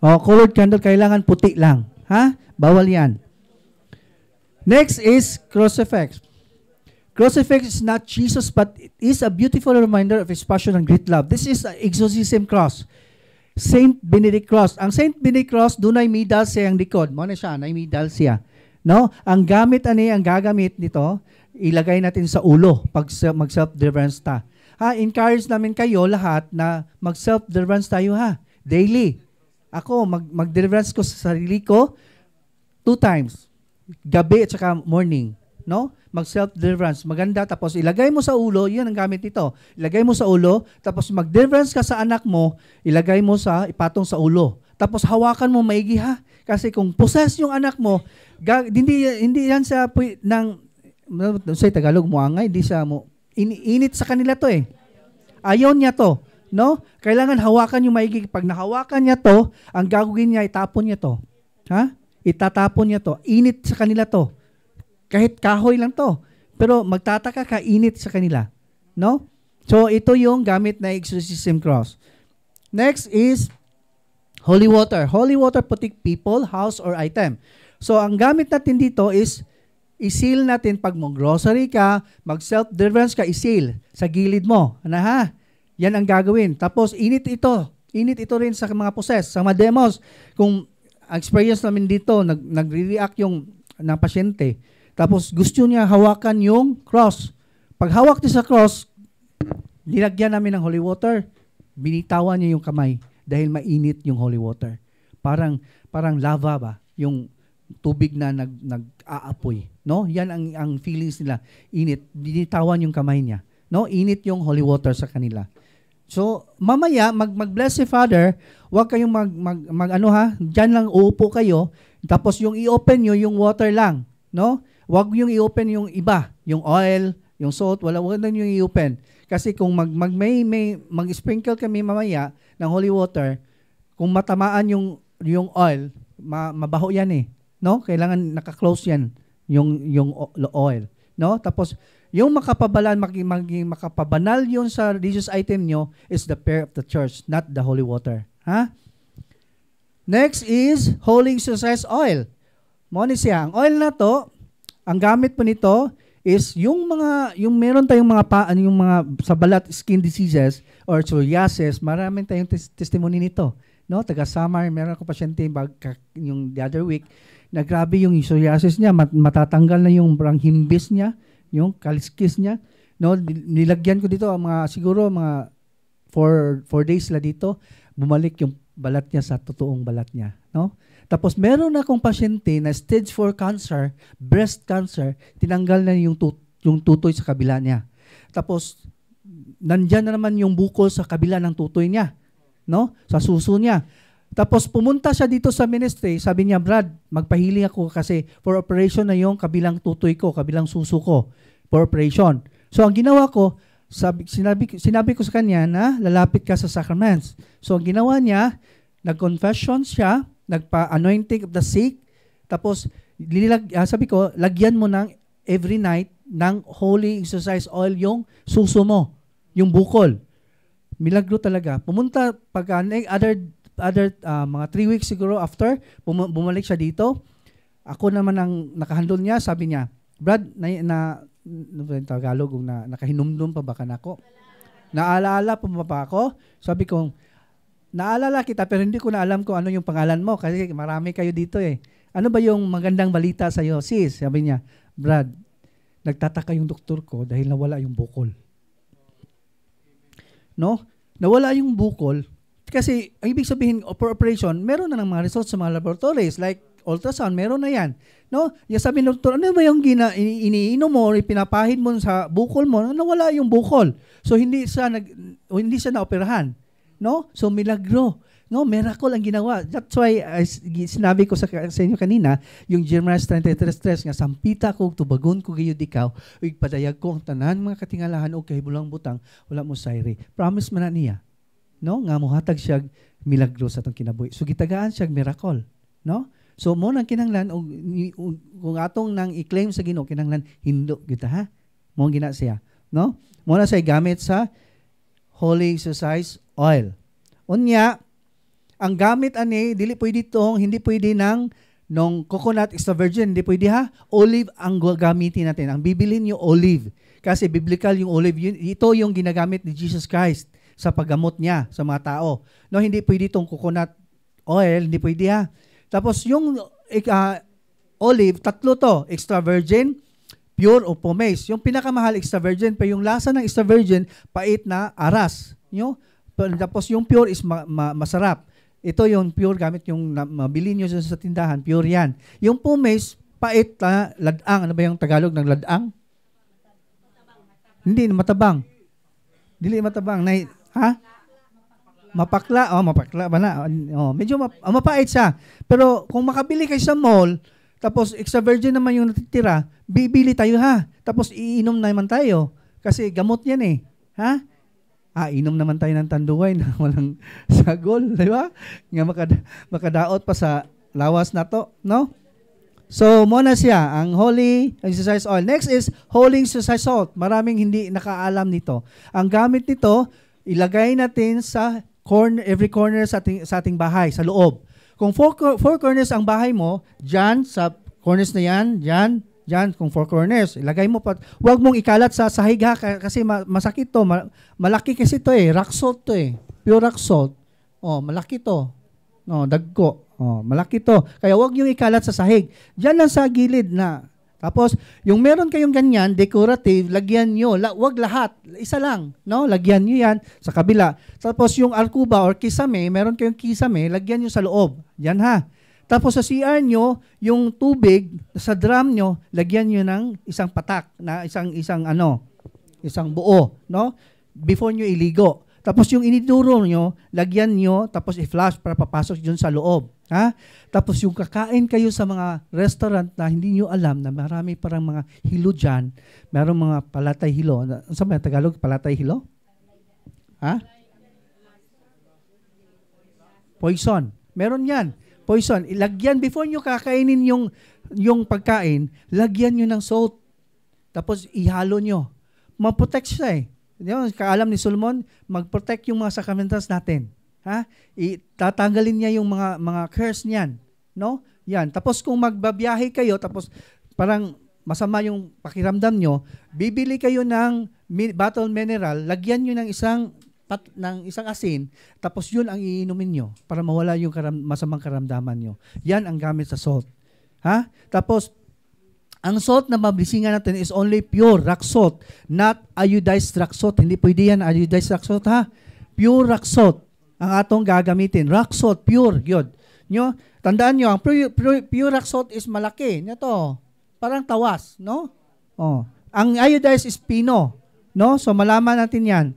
colored candle, kailangan puti lang. Bawal yan. Next is crucifix. Crucifix is not Jesus, but it is a beautiful reminder of His passion and great love. This is an exorcism cross. Saint Benedict cross. Ang Saint Benedict cross, dunay medal siya ang likod. Mo na siya, may medal siya. No? Ang gagamit nito, ilagay natin sa ulo pag mag-self-deliverance ta. Encourage namin kayo lahat na mag-self-deliverance tayo daily. Ako, mag-deliverance ko sa sarili ko 2 times. Gabi at saka morning. No? Mag-self-deliverance. Maganda. Tapos ilagay mo sa ulo, yun ang gamit nito. Ilagay mo sa ulo, tapos mag-deliverance ka sa anak mo, ipatong sa ulo. Tapos hawakan mo maigi Kasi kung possess yung anak mo, hindi yan sa Tagalog mo angay, hindi siya mo Iniinit sa kanila to eh. Ayaw niya to. No? Kailangan hawakan yung maigi. Pag nahawakan niya to, ang gagawin niya, itapon niya to. Ha? Itatapon niya to. Init sa kanila to. Kahit kahoy lang to. Pero magtataka ka, init sa kanila. No? So, ito yung gamit na exorcism cross. Next is holy water. Holy water protect people, house, or item. So, ang gamit natin dito is isil natin pag mag-grocery ka, mag-self-deliverance ka, isil sa gilid mo. Ano ha? Yan ang gagawin. Tapos, init ito. Init ito rin sa mga possess, sa mga demos. Kung experience namin dito, nagre-react yung ng pasyente. Tapos, gusto niya hawakan yung cross. Pag hawak niya sa cross, nilagyan namin ng holy water, binitawan niya yung kamay dahil mainit yung holy water. Parang lava ba? Yung tubig na nag-aapoy. No? Yan ang feelings nila. Init. Binitawan yung kamay niya. No? Init yung holy water sa kanila. So, mamaya, mag-bless si Father, huwag kayong dyan lang uupo kayo, tapos yung i-open nyo, yung water lang, no? Huwag yung i-open yung iba, yung oil, yung salt, wag na yung i-open. Kasi kung mag-sprinkle kami mamaya ng holy water, kung matamaan yung oil, mabaho yan eh, no? Kailangan naka-close yan, yung oil, no? Tapos, yung makapabanal yun sa religious item nyo is the prayer of the church, not the holy water. Ha? Next is holy exorcise oil. Muna siya. Ang oil na to, ang gamit po nito is yung meron tayong yung mga sa balat skin diseases or psoriasis, maraming tayong testimony nito. No? Taga Samar, meron ako pasyente yung the other week, na grabe yung psoriasis niya, matatanggal na yung himbis niya, yung kaliskis niya, no, nilagyan ko dito siguro mga 4 days la dito, bumalik yung balat niya sa totoong balat niya, no? Tapos meron akong pasyente na stage 4 cancer, breast cancer, tinanggal na yung tutoy sa kabila niya. Tapos nandiyan na naman yung bukol sa kabila ng tutoy niya, no? Sa suso niya. Tapos pumunta siya dito sa ministry, sabi niya, Brad, magpahiling ako kasi for operation na yung kabilang tutoy ko, kabilang suso ko, for operation. So ang ginawa ko, sinabi ko sa kanya na lalapit ka sa sacraments. So ang ginawa niya, nag-confession siya, nagpa-anointing of the sick, tapos sabi ko, lagyan mo ng every night ng holy exorcise oil yung suso mo, yung bukol. Milagro talaga. Pumunta pag other mga 3 weeks siguro after, bumalik siya dito. Ako naman ang nakahandle niya, sabi niya, Brad, Tagalog, nakahinumdum pa ba ka na ako? Naalala pa ba ako? Sabi ko, naalala kita pero hindi ko na alam kung ano yung pangalan mo kasi marami kayo dito eh. Ano ba yung magandang balita sa iyo, sis? Sabi niya, Brad, nagtataka yung doktor ko dahil nawala yung bukol. No? Nawala yung bukol. Kasi, ang ibig sabihin, for operation, meron na ng mga results sa mga laboratories, like ultrasound, meron na yan. No? Yung sabi ng doktor, ano ba yung iniinom mo o pinapahid mo sa bukol mo, nawala yung bukol. So, hindi siya na-operahan. No? So, milagro. No? Miracle ang ginawa. That's why, sinabi ko sa inyo kanina, yung Jeremias 33:3, nga, sampita ko, tubagon ko gayud ikaw, padayag ko ang tanan, mga katingalahan, o kay bulang butang, wala mo sayri. Promise man na niya. No, nga mohatag siya milagro sa atong kinabuhi. So gitagaan siya miracle, no? So mo nang kinahanglan kung atong nang i-claim sa Ginoo kinahanglan hindo kita ha. Mo gina siya, no? Mo na siya gamit sa holy exorcise oil. Unya, ang gamit ani dili pwede hindi pwede nung coconut extra virgin, hindi pwede ha. Olive ang gamitin natin. Ang bibilin niyo olive kasi biblical yung olive. Ito yung ginagamit ni Jesus Christ sa paggamot niya sa mga tao. No, hindi pwede itong coconut oil, hindi pwede ha. Tapos yung olive, tatlo to, extra virgin, pure o pomace. Yung pinakamahal extra virgin, pa yung lasa ng extra virgin, pait na aras. Tapos yung pure is masarap. Ito yung pure gamit yung mabili nyo sa tindahan, pure yan. Yung pomace, pait na ladang. Ano ba yung Tagalog ng ladang? Hindi, matabang. Dili matabang. Ha? Mapakla. Mapakla ba na? Medyo mapait siya. Pero kung makabili kayo sa mall, tapos extra virgin naman yung natitira, bibili tayo ha. Tapos iinom naman tayo. Kasi gamot yan eh. Ha? Inom naman tayo ng tanduay na walang sagol, di ba? Nga makadaot pa sa lawas na to, no? So, muna siya, ang holy exercise oil. Next is holy exercise salt. Maraming hindi nakaalam nito. Ang gamit nito, ilagay natin sa every corner sa ating bahay, sa loob. Kung four corners ang bahay mo, dyan, sa corners na yan, dyan, kung four corners, ilagay mo pa. Huwag mong ikalat sa sahig ha, kasi masakit to. Malaki kasi to eh. Rock salt to eh. Pure rock salt. Malaki to. Dagko. Malaki to. Kaya huwag yung ikalat sa sahig. Diyan lang sa gilid na. Tapos, yung meron kayong ganyan, decorative, lagyan nyo. Huwag lahat. Isa lang. No? Lagyan nyo yan sa kabila. Tapos, yung alkuba or kisame, meron kayong kisame, lagyan nyo sa loob. Yan ha. Tapos, sa CR nyo, yung tubig, sa drum nyo, lagyan nyo ng isang patak, na isang buo. No? Before nyo iligo. Tapos yung iniduro nyo, lagyan nyo, tapos i-flush para papasok dyan sa loob. Ha? Tapos yung kakain kayo sa mga restaurant na hindi nyo alam na marami parang mga hilo dyan, merong mga palatay hilo. Sa mga Tagalog, palatay hilo? Ha? Poison. Meron yan. Poison. Ilagyan, before nyo kakainin yung pagkain, lagyan nyo ng salt. Tapos ihalo nyo. Ma-protect siya eh. Kaalam ni Solomon, mag-protect yung mga sacramentals natin. Ha? Tatanggalin niya yung mga curse niyan, no? Yan. Tapos kung magbabiyahe kayo, tapos parang masama yung pakiramdam nyo, bibili kayo ng bottle mineral, lagyan nyo ng isang asin, tapos yun ang iinumin nyo para mawala yung masamang karamdaman nyo. Yan ang gamit sa salt. Ha? Tapos, ang salt na mablisingan natin is only pure rock salt, not iodized rock salt. Hindi pwede yan, iodized rock salt ha. Pure rock salt ang atong gagamitin. Rock salt, pure, yun. Nyo, tandaan nyo, ang pure rock salt is malaki. Ito, parang tawas, no? Ang iodized is pino, no? So, malaman natin yan.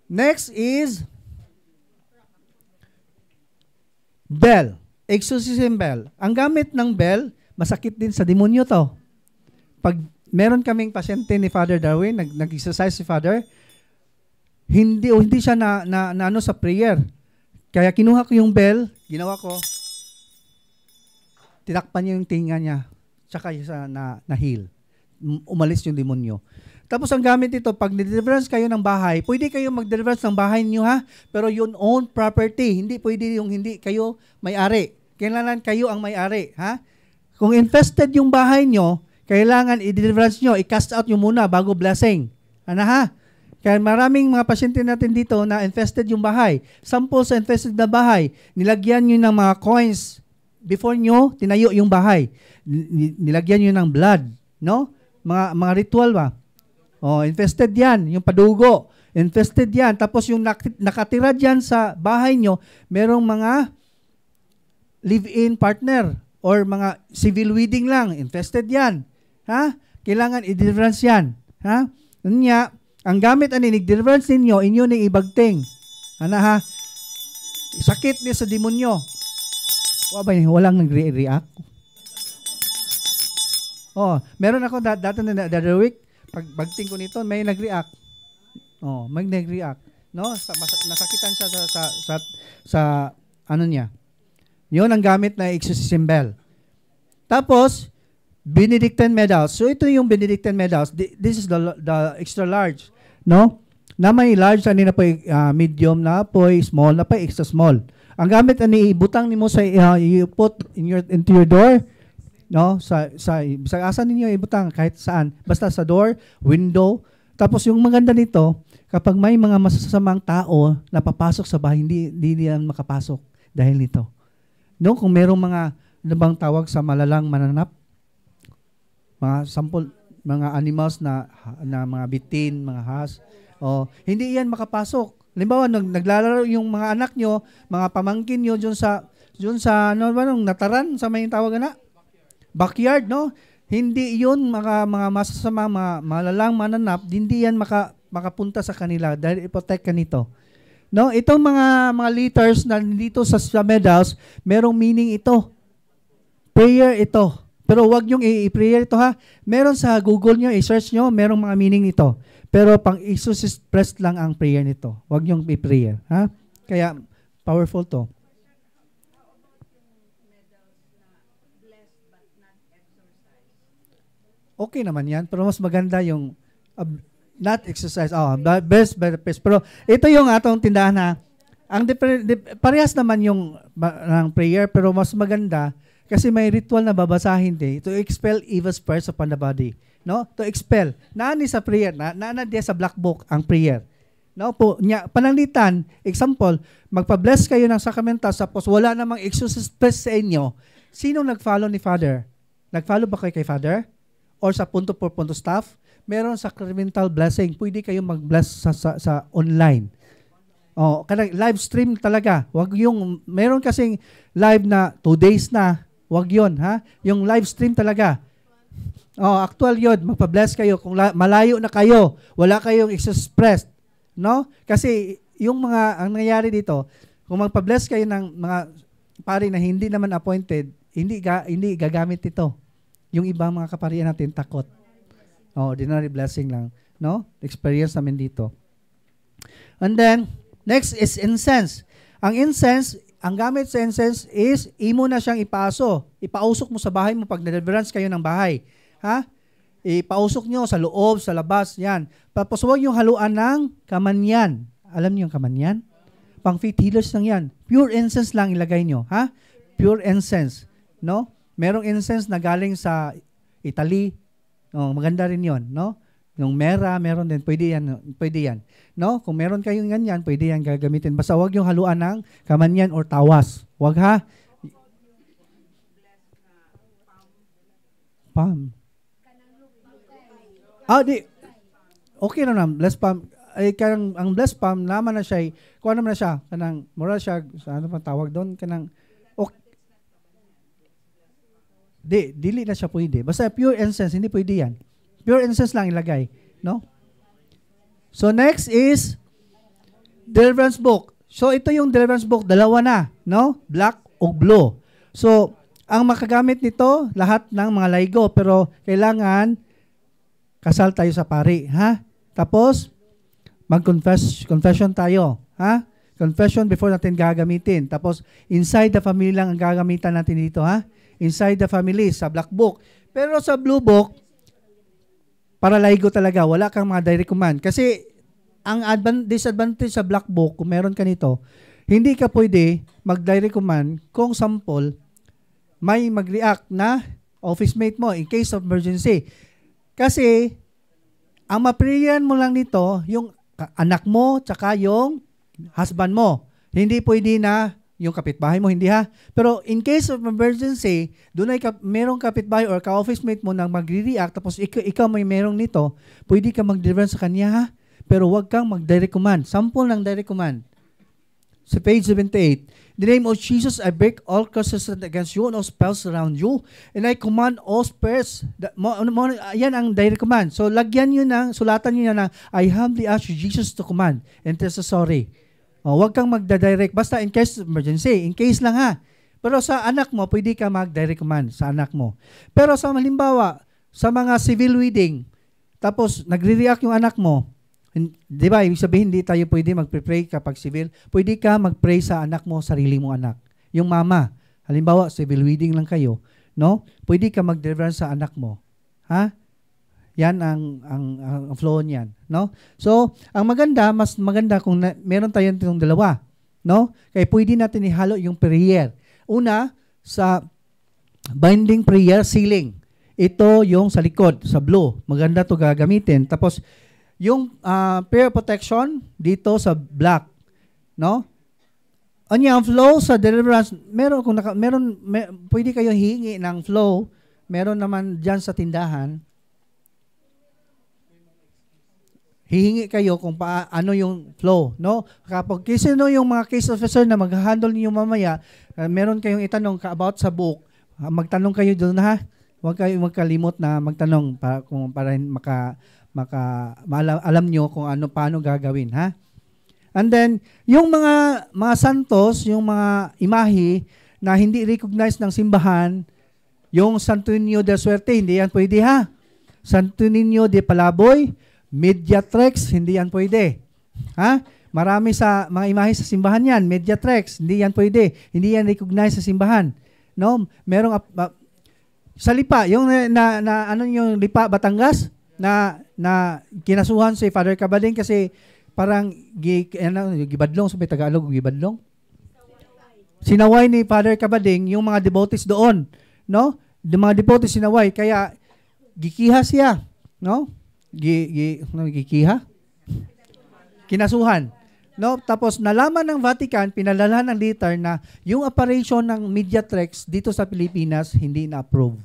Next is bell. Exorcism bell. Ang gamit ng bell, masakit din sa demonyo to. Pag meron kaming pasyente ni Father Darwin, nag-exercise si Father, hindi siya na sa prayer. Kaya kinuha ko yung bell, ginawa ko, tinakpan niya yung tinga niya, tsaka siya na-heal. Umalis yung demonyo. Tapos ang gamit ito, pag nideliverance kayo ng bahay, pwede kayo mag-deliverance ng bahay niyo ha, pero yung own property, hindi pwede yung hindi kayo may-ari. Kailangan kayo ang may-ari, ha? Kung infested yung bahay nyo, kailangan i-deliverance nyo, i-cast out nyo muna bago blessing. Ano ha? Kaya maraming mga pasyente natin dito na infested yung bahay. Sample sa infested na bahay, nilagyan nyo ng mga coins before nyo tinayo yung bahay. Nilagyan nyo ng blood, no? Mga ritual ba? Infested yan, yung padugo. Infested yan. Tapos yung nakatira dyan sa bahay nyo, merong mga live-in partner or mga civil wedding lang, infested yan. Ha? Kailangan i-deliverance yan. Ha? Nunya, ang gamit ani nag-deliverance ninyo, inyo ning ibagting. Ana ha? Sakit ni sa demonyo. Walang nagre-react. Meron ako dati na the other week, pag bagting ko nito, may nag-react. May nag-react. No? Nasakitan siya sa ano niya. Yun ang gamit na exorcism bell. Tapos, Benedictine medals. So, ito yung Benedictine medals. This is the extra large. No? Na may large, ano na po, medium na po, small na po, extra small. Ang gamit, ibutang nimo sa, you put into your door, no? Sa asan ninyo ibutang, kahit saan. Basta sa door, window. Tapos, yung maganda nito, kapag may mga masasamang tao na papasok sa bahay, hindi yan makapasok dahil nito. No, kung merong mga bang tawag sa malalang mananap, mga sample, mga animals na mga bitin, mga has, hindi yan makapasok. Halimbawa, naglalaro yung mga anak nyo, mga pamangkin nyo dun sa ano ba nung nataran sa may tawag na? Backyard, no? Hindi yun mga masasama, mga malalang mananap, hindi yan makapunta sa kanila dahil i-protect ka nito. No, itong mga letters na dito sa medals, merong meaning ito. Prayer ito. Pero wag niyong i-prayer ito ha. Meron sa Google niyo, i-search niyo, merong mga meaning nito. Pero pang express lang ang prayer nito. Wag niyong i-prayer, ha? Kaya powerful to. Okay naman yan, pero mas maganda yung not exercise. Oh, best. Pero ito yung atong tindahan na ang parehas naman yung ng prayer, pero mas maganda kasi may ritual na babasahin din to expel evil spirits upon the body. No? To expel. Naani sa prayer, naana diya sa black book ang prayer. No po, pananglitan, example, magpa-bless kayo ng sacramental tapos wala namang exorcist sa inyo. Sino nag-follow ni Father? Nag-follow ba kayo kay Father? Or sa punto por punto staff? Meron sacramental blessing. Pwede kayo mag-bless sa online. Oh, kada live stream talaga. Wag yung meron kasing live na 2 days na. Wag 'yon, ha? Yung live stream talaga. Oh, actual 'yon. Magpa-bless kayo kung malayo na kayo. Wala kayong express, no? Kasi yung mga ang nangyayari dito, kung magpa-bless kayo ng mga pari na hindi naman appointed, hindi gagamit ito. Yung ibang mga kaparian natin takot. Oh, ordinary blessing lang, no? Experience namin dito. And then next is incense. Ang incense, ang gamit sa incense is imo na siyang ipaso. Ipausok mo sa bahay mo pag na-deliverance kayo ng bahay. Ha? Ipausok nyo sa loob, sa labas, yan. Tapos huwag yung haluan ng kamanyan. Alam niyo yung kamanyan? Pang faith healers lang yan. Pure incense lang ilagay nyo. Ha? Pure incense. No? Merong incense na galing sa Italy. Oh, maganda rin yon, no? Yung mera, meron din. Pwede yan. No? Kung meron kayong ganyan, pwede yan gagamitin. Basta huwag yung haluan ng kamanyan or tawas. Huwag ha? Palm. Di. Okay na naman. Blessed palm. Ay, ang blessed palm, naman na siya. Kuha naman na siya. Kanang, moral siya. Ano pa tawag doon? Kanang, okay. Dili na siya pwede. Basta pure incense, hindi pwede yan. Pure incense lang ilagay, no? So next is deliverance book. So ito yung deliverance book, dalawa na, no? Black o blue. So ang makagamit nito lahat ng mga laygo, pero kailangan kasal tayo sa pari, ha? Tapos confession tayo, ha? Confession before natin gagamitin. Tapos inside the family lang ang gagamitan natin dito, ha? Inside the family sa black book. Pero sa blue book, para laygo talaga, wala kang mga direct command. Kasi, ang disadvantage sa black book, kung meron ka nito, hindi ka pwede mag-direct command kung sample, may mag-react na office mate mo in case of emergency. Kasi, ang maprayan mo lang nito, yung anak mo, tsaka yung husband mo. Hindi pwede na yung kapitbahay mo, hindi ha. Pero in case of emergency, doon ay merong kapitbahay or ka-office mate mo nang magre-react, tapos ikaw may merong nito, pwede ka mag-deliver sa kanya ha. Pero huwag kang mag-direct command. Sample ng direct command. Sa page 78, in the name of Jesus, I break all curses against you and all spells around you, and I command all spirits. Yan ang direct command. So, lagyan nyo ng, sulatan nyo na I humbly ask you, Jesus, to command intercessory. Huwag kang magda-direct. Basta in case of emergency. In case lang ha. Pero sa anak mo, pwede ka mag-direct command sa anak mo. Pero sa halimbawa, sa mga civil wedding, tapos nagre-react yung anak mo, di ba, ibig sabihin, hindi tayo pwede mag-pray kapag civil. Pwede ka mag-pray sa anak mo, sarili mong anak. Yung mama, halimbawa, civil wedding lang kayo, no? Pwede ka mag-deliver sa anak mo. Ha? Yan ang flow niyan, no? So, ang maganda, mas maganda kung meron tayong itong dalawa, no? Kaya pwede natin ihalo yung prayer. Una, sa binding prayer, sealing. Ito yung sa likod, sa blue. Maganda to gagamitin. Tapos, yung prayer protection, dito sa black, no? Ang flow sa deliverance, pwede kayo hihingi ng flow. Meron naman dyan sa tindahan. Hihingi kayo kung ano yung flow, no? Kapag sino yung mga case officer na mag-handle niyo mamaya, meron kayong itanong about sa book, magtanong kayo doon ha. Huwag kayong magkalimot na magtanong para alam nyo kung paano gagawin, ha? And then, yung mga santos, yung mga imahe na hindi recognized ng simbahan, Yung Santo Niño de Suerte, hindi yan pwede ha. Santo Niño de Palaboy, Mediatrex, hindi yan pwede. Ha? Marami sa mga imahe sa simbahan yan, Mediatrex, hindi yan pwede. Hindi yan recognized sa simbahan. No? Merong sa Lipa, yung ano yung Lipa Batangas na kinasuhan si Father Cabading kasi parang gibadlong sa may Tagalog, gibadlong. Sinaway ni Father Cabading yung mga devotees doon, no? Yung mga devotees sinaway kaya gikiha siya, no? Gikiha? Kinasuhan. No? Tapos nalaman ng Vatican, pinalalahan ng letter na yung operation ng Mediatrex dito sa Pilipinas hindi na-approve.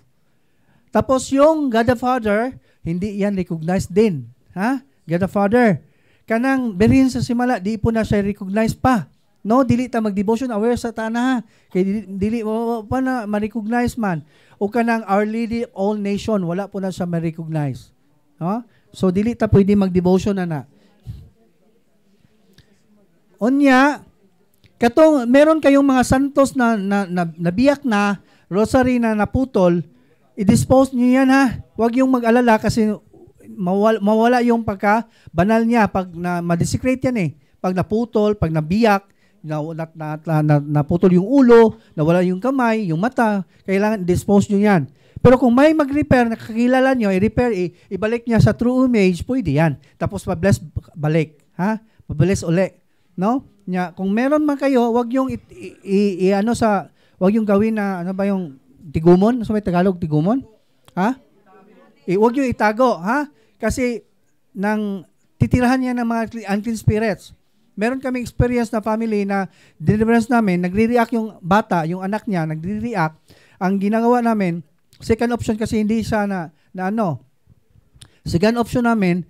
Tapos yung God the Father, hindi yan recognized din. Ha? God the Father. Kanang berhin sa simala, di po na siya recognized pa. No, dili ta mag-devotion aware sa tana. Kay dili pa na ma-recognize man. O kanang Our Lady of All Nation, wala po na siya ma-recognize. No? So dili ta pwede mag-devotion na. Onya, katong meron kayong mga santos na nabiyak na, rosary na naputol, i-dispose niyo yan ha. Huwag yung mag-alala kasi mawala yung pagka-banal niya pag ma-desecrate yan eh. Pag naputol, pag nabiyak, naputol yung ulo, nawala yung kamay, yung mata, kailangan dispose nyo yan. Pero kung may mag-repair, nakakilala nyo, i-repair, ibalik niya sa true image, pwede yan. Tapos pa-bless balik. Ha? Pa-bless uli. No? Kung meron man kayo, wag yung wag yung gawin na, ano ba yung tigumon? Sa may Tagalog, tigumon? Ha? Wag yung itago. Ha? Kasi nang titirahan niya ng mga unclean spirits. Meron kaming experience na family na deliverance namin, nagre-react yung bata, yung anak niya, nagre-react. Ang ginagawa namin, second option kasi hindi siya second option namin,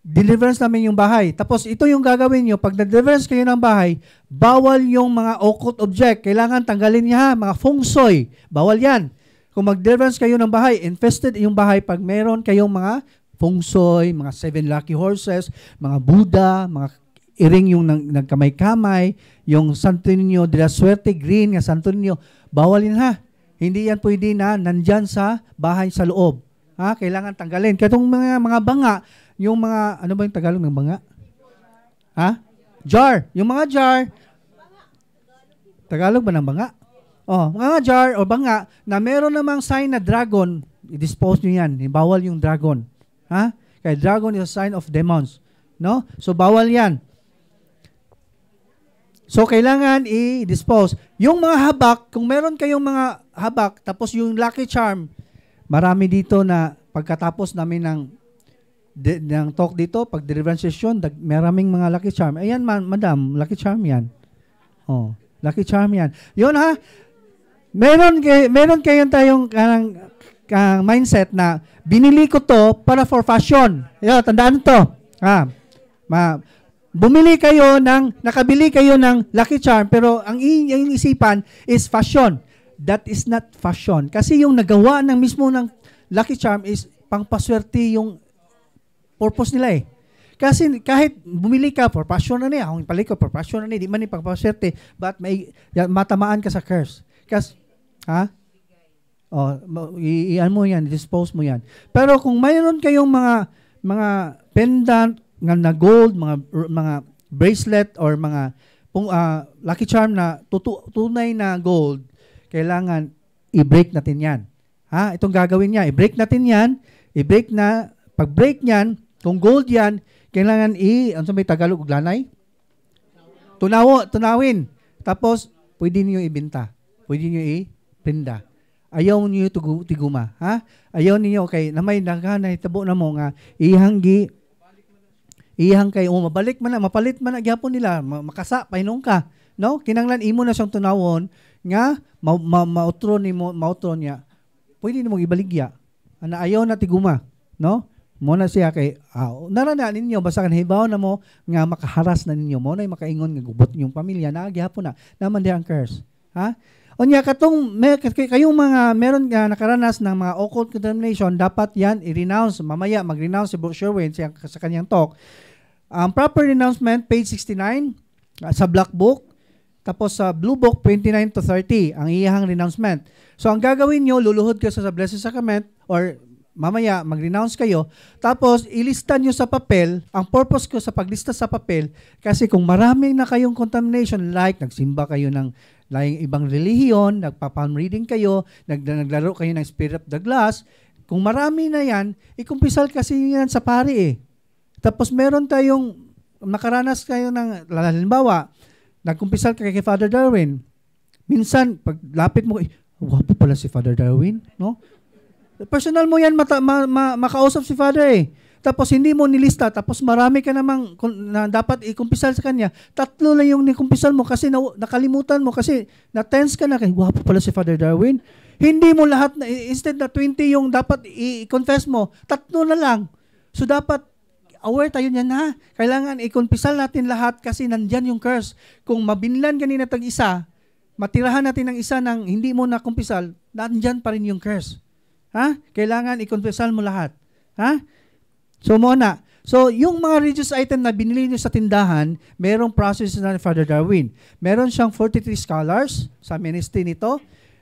deliverance namin yung bahay. Tapos ito yung gagawin nyo, pag na-deliverance kayo ng bahay, bawal yung mga occult object. Kailangan tanggalin niya, mga feng shui. Bawal yan. Kung mag-deliverance kayo ng bahay, infested yung bahay pag meron kayong mga feng shui, mga 7 lucky horses, mga Buddha, mga iring yung nagkamay-kamay, yung Santo Niño de la Suerte, green nga Santo Niño, bawal yun ha. Hindi yan pwede na nandyan sa bahay sa loob. Ha? Kailangan tanggalin. Kaya itong mga banga, yung mga, ano ba yung Tagalog ng banga? Ha? Jar. Yung mga jar, Tagalog ba ng banga? Oh, mga jar o banga na meron namang sign na dragon, i-dispose nyo yan. Bawal yung dragon. Ha? Kaya dragon is a sign of demons. No? So, bawal yan. So, kailangan i-dispose. Yung mga habak, kung meron kayong mga habak, tapos yung lucky charm, marami dito na pagkatapos namin ng talk dito, pag deliverance session, maraming mga lucky charm. Ayan, madam, lucky charm yan. Oh, lucky charm yan. Yun ha, meron kayong tayong mindset na binili ko to para for fashion. Yo, tandaan to. Nakabili kayo ng Lucky Charm, pero ang inyong isipan is fashion. That is not fashion. Kasi yung nagawa ng mismo ng Lucky Charm is pangpaswerte yung purpose nila eh. Kasi kahit bumili ka for fashion na niya, kung pali ko for fashion na niya, di man yung pangpaswerte, but matamaan ka sa curse. Kasi, iyan mo yan, dispose mo yan. Pero kung mayroon kayong mga pendant, na gold, mga bracelet or mga lucky charm na tunay na gold, kailangan i-break natin yan. Ha? Itong gagawin niya, i-break natin yan, pag-break niyan, kung gold yan, kailangan ano sa may Tagalog, uglanay? Tunawin. Tapos, pwede niyo ibenta. Pwede niyo i-prinda. Ayaw niyo tiguma. Ha? Ayaw niyo, okay, na may naghanay, tabo na mo nga, ihang kay mapalit man na gyapon nila makasa painom ka no kinanglan imo na siyang tunawon nga mautron niya pwede nimo ibaligya ana ayaw na tiguma no mo na siya kay narana ninyo basta kan hibaw na mo nga makaharas na ninyo mo na makaingon nga gubot yung pamilya na gyapon na naman di ang curse ha onya kayong mga meron nakaranas ng mga occult contamination dapat yan i-renounce mamaya mag-renounce si Bro Sherwin sa kanyang talk. Proper renouncement, page 69, sa Black Book, Tapos sa Blue Book, 29 to 30, ang iyahang renouncement. So ang gagawin nyo, luluhod kayo sa Blessed Sacrament or mamaya mag-renounce kayo. Tapos ilista nyo sa papel, ang purpose ko sa paglista sa papel, kasi kung marami na kayong contamination, like nagsimba kayo ng ibang relihiyon, nagpa-palm reading kayo, naglaro kayo ng Spirit of the Glass, kung marami na yan, ikumpisal kasi yan sa pari eh. Tapos meron tayong, nakaranas kayo ng, halimbawa, nagkumpisal ka kay Father Darwin. Minsan, pag lapit mo, wapo pala si Father Darwin, no? Personal mo yan, makausap si Father eh. Tapos hindi mo nilista, tapos marami ka namang na dapat ikumpisal sa kanya. 3 lang yung nikumpisal mo kasi nakalimutan mo kasi na-tense ka na, wapo pala si Father Darwin. Hindi mo lahat, instead na 20 yung dapat i-confess mo, 3 na lang. So dapat aware tayo niyan ha. Kailangan i-confessal natin lahat kasi nandyan yung curse. Kung mabinlan kanina tag-isa, matirahan natin ng isa ng hindi mo nakumpisal, nandyan pa rin yung curse. Ha? Kailangan i-confessal mo lahat. Ha? So muna. So yung mga religious item na binili nyo sa tindahan, merong process na ni Father Darwin. Meron siyang 43 scholars sa ministry nito.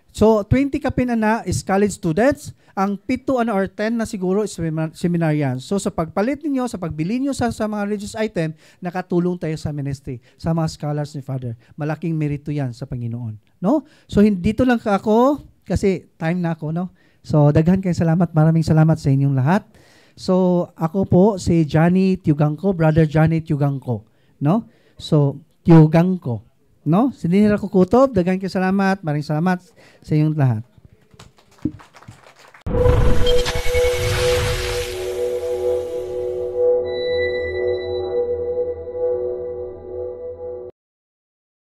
So 20 kapinana is college students. Ang 7 or 10 na siguro is seminarians. So sa pagpalit niyo, sa pagbili niyo sa mga religious item, nakatulong tayo sa ministry, sa mga scholars ni Father. Malaking merito yan sa Panginoon. No? So dito lang ako, kasi time na ako, no? So daghan kayong salamat. Maraming salamat sa inyong lahat. So ako po si Johnny Tiugangco, Brother Johnny Tiugangco, no? So Tiugangco, no? Sinira ko kutob, daghan kayong salamat. Maraming salamat sa inyong lahat.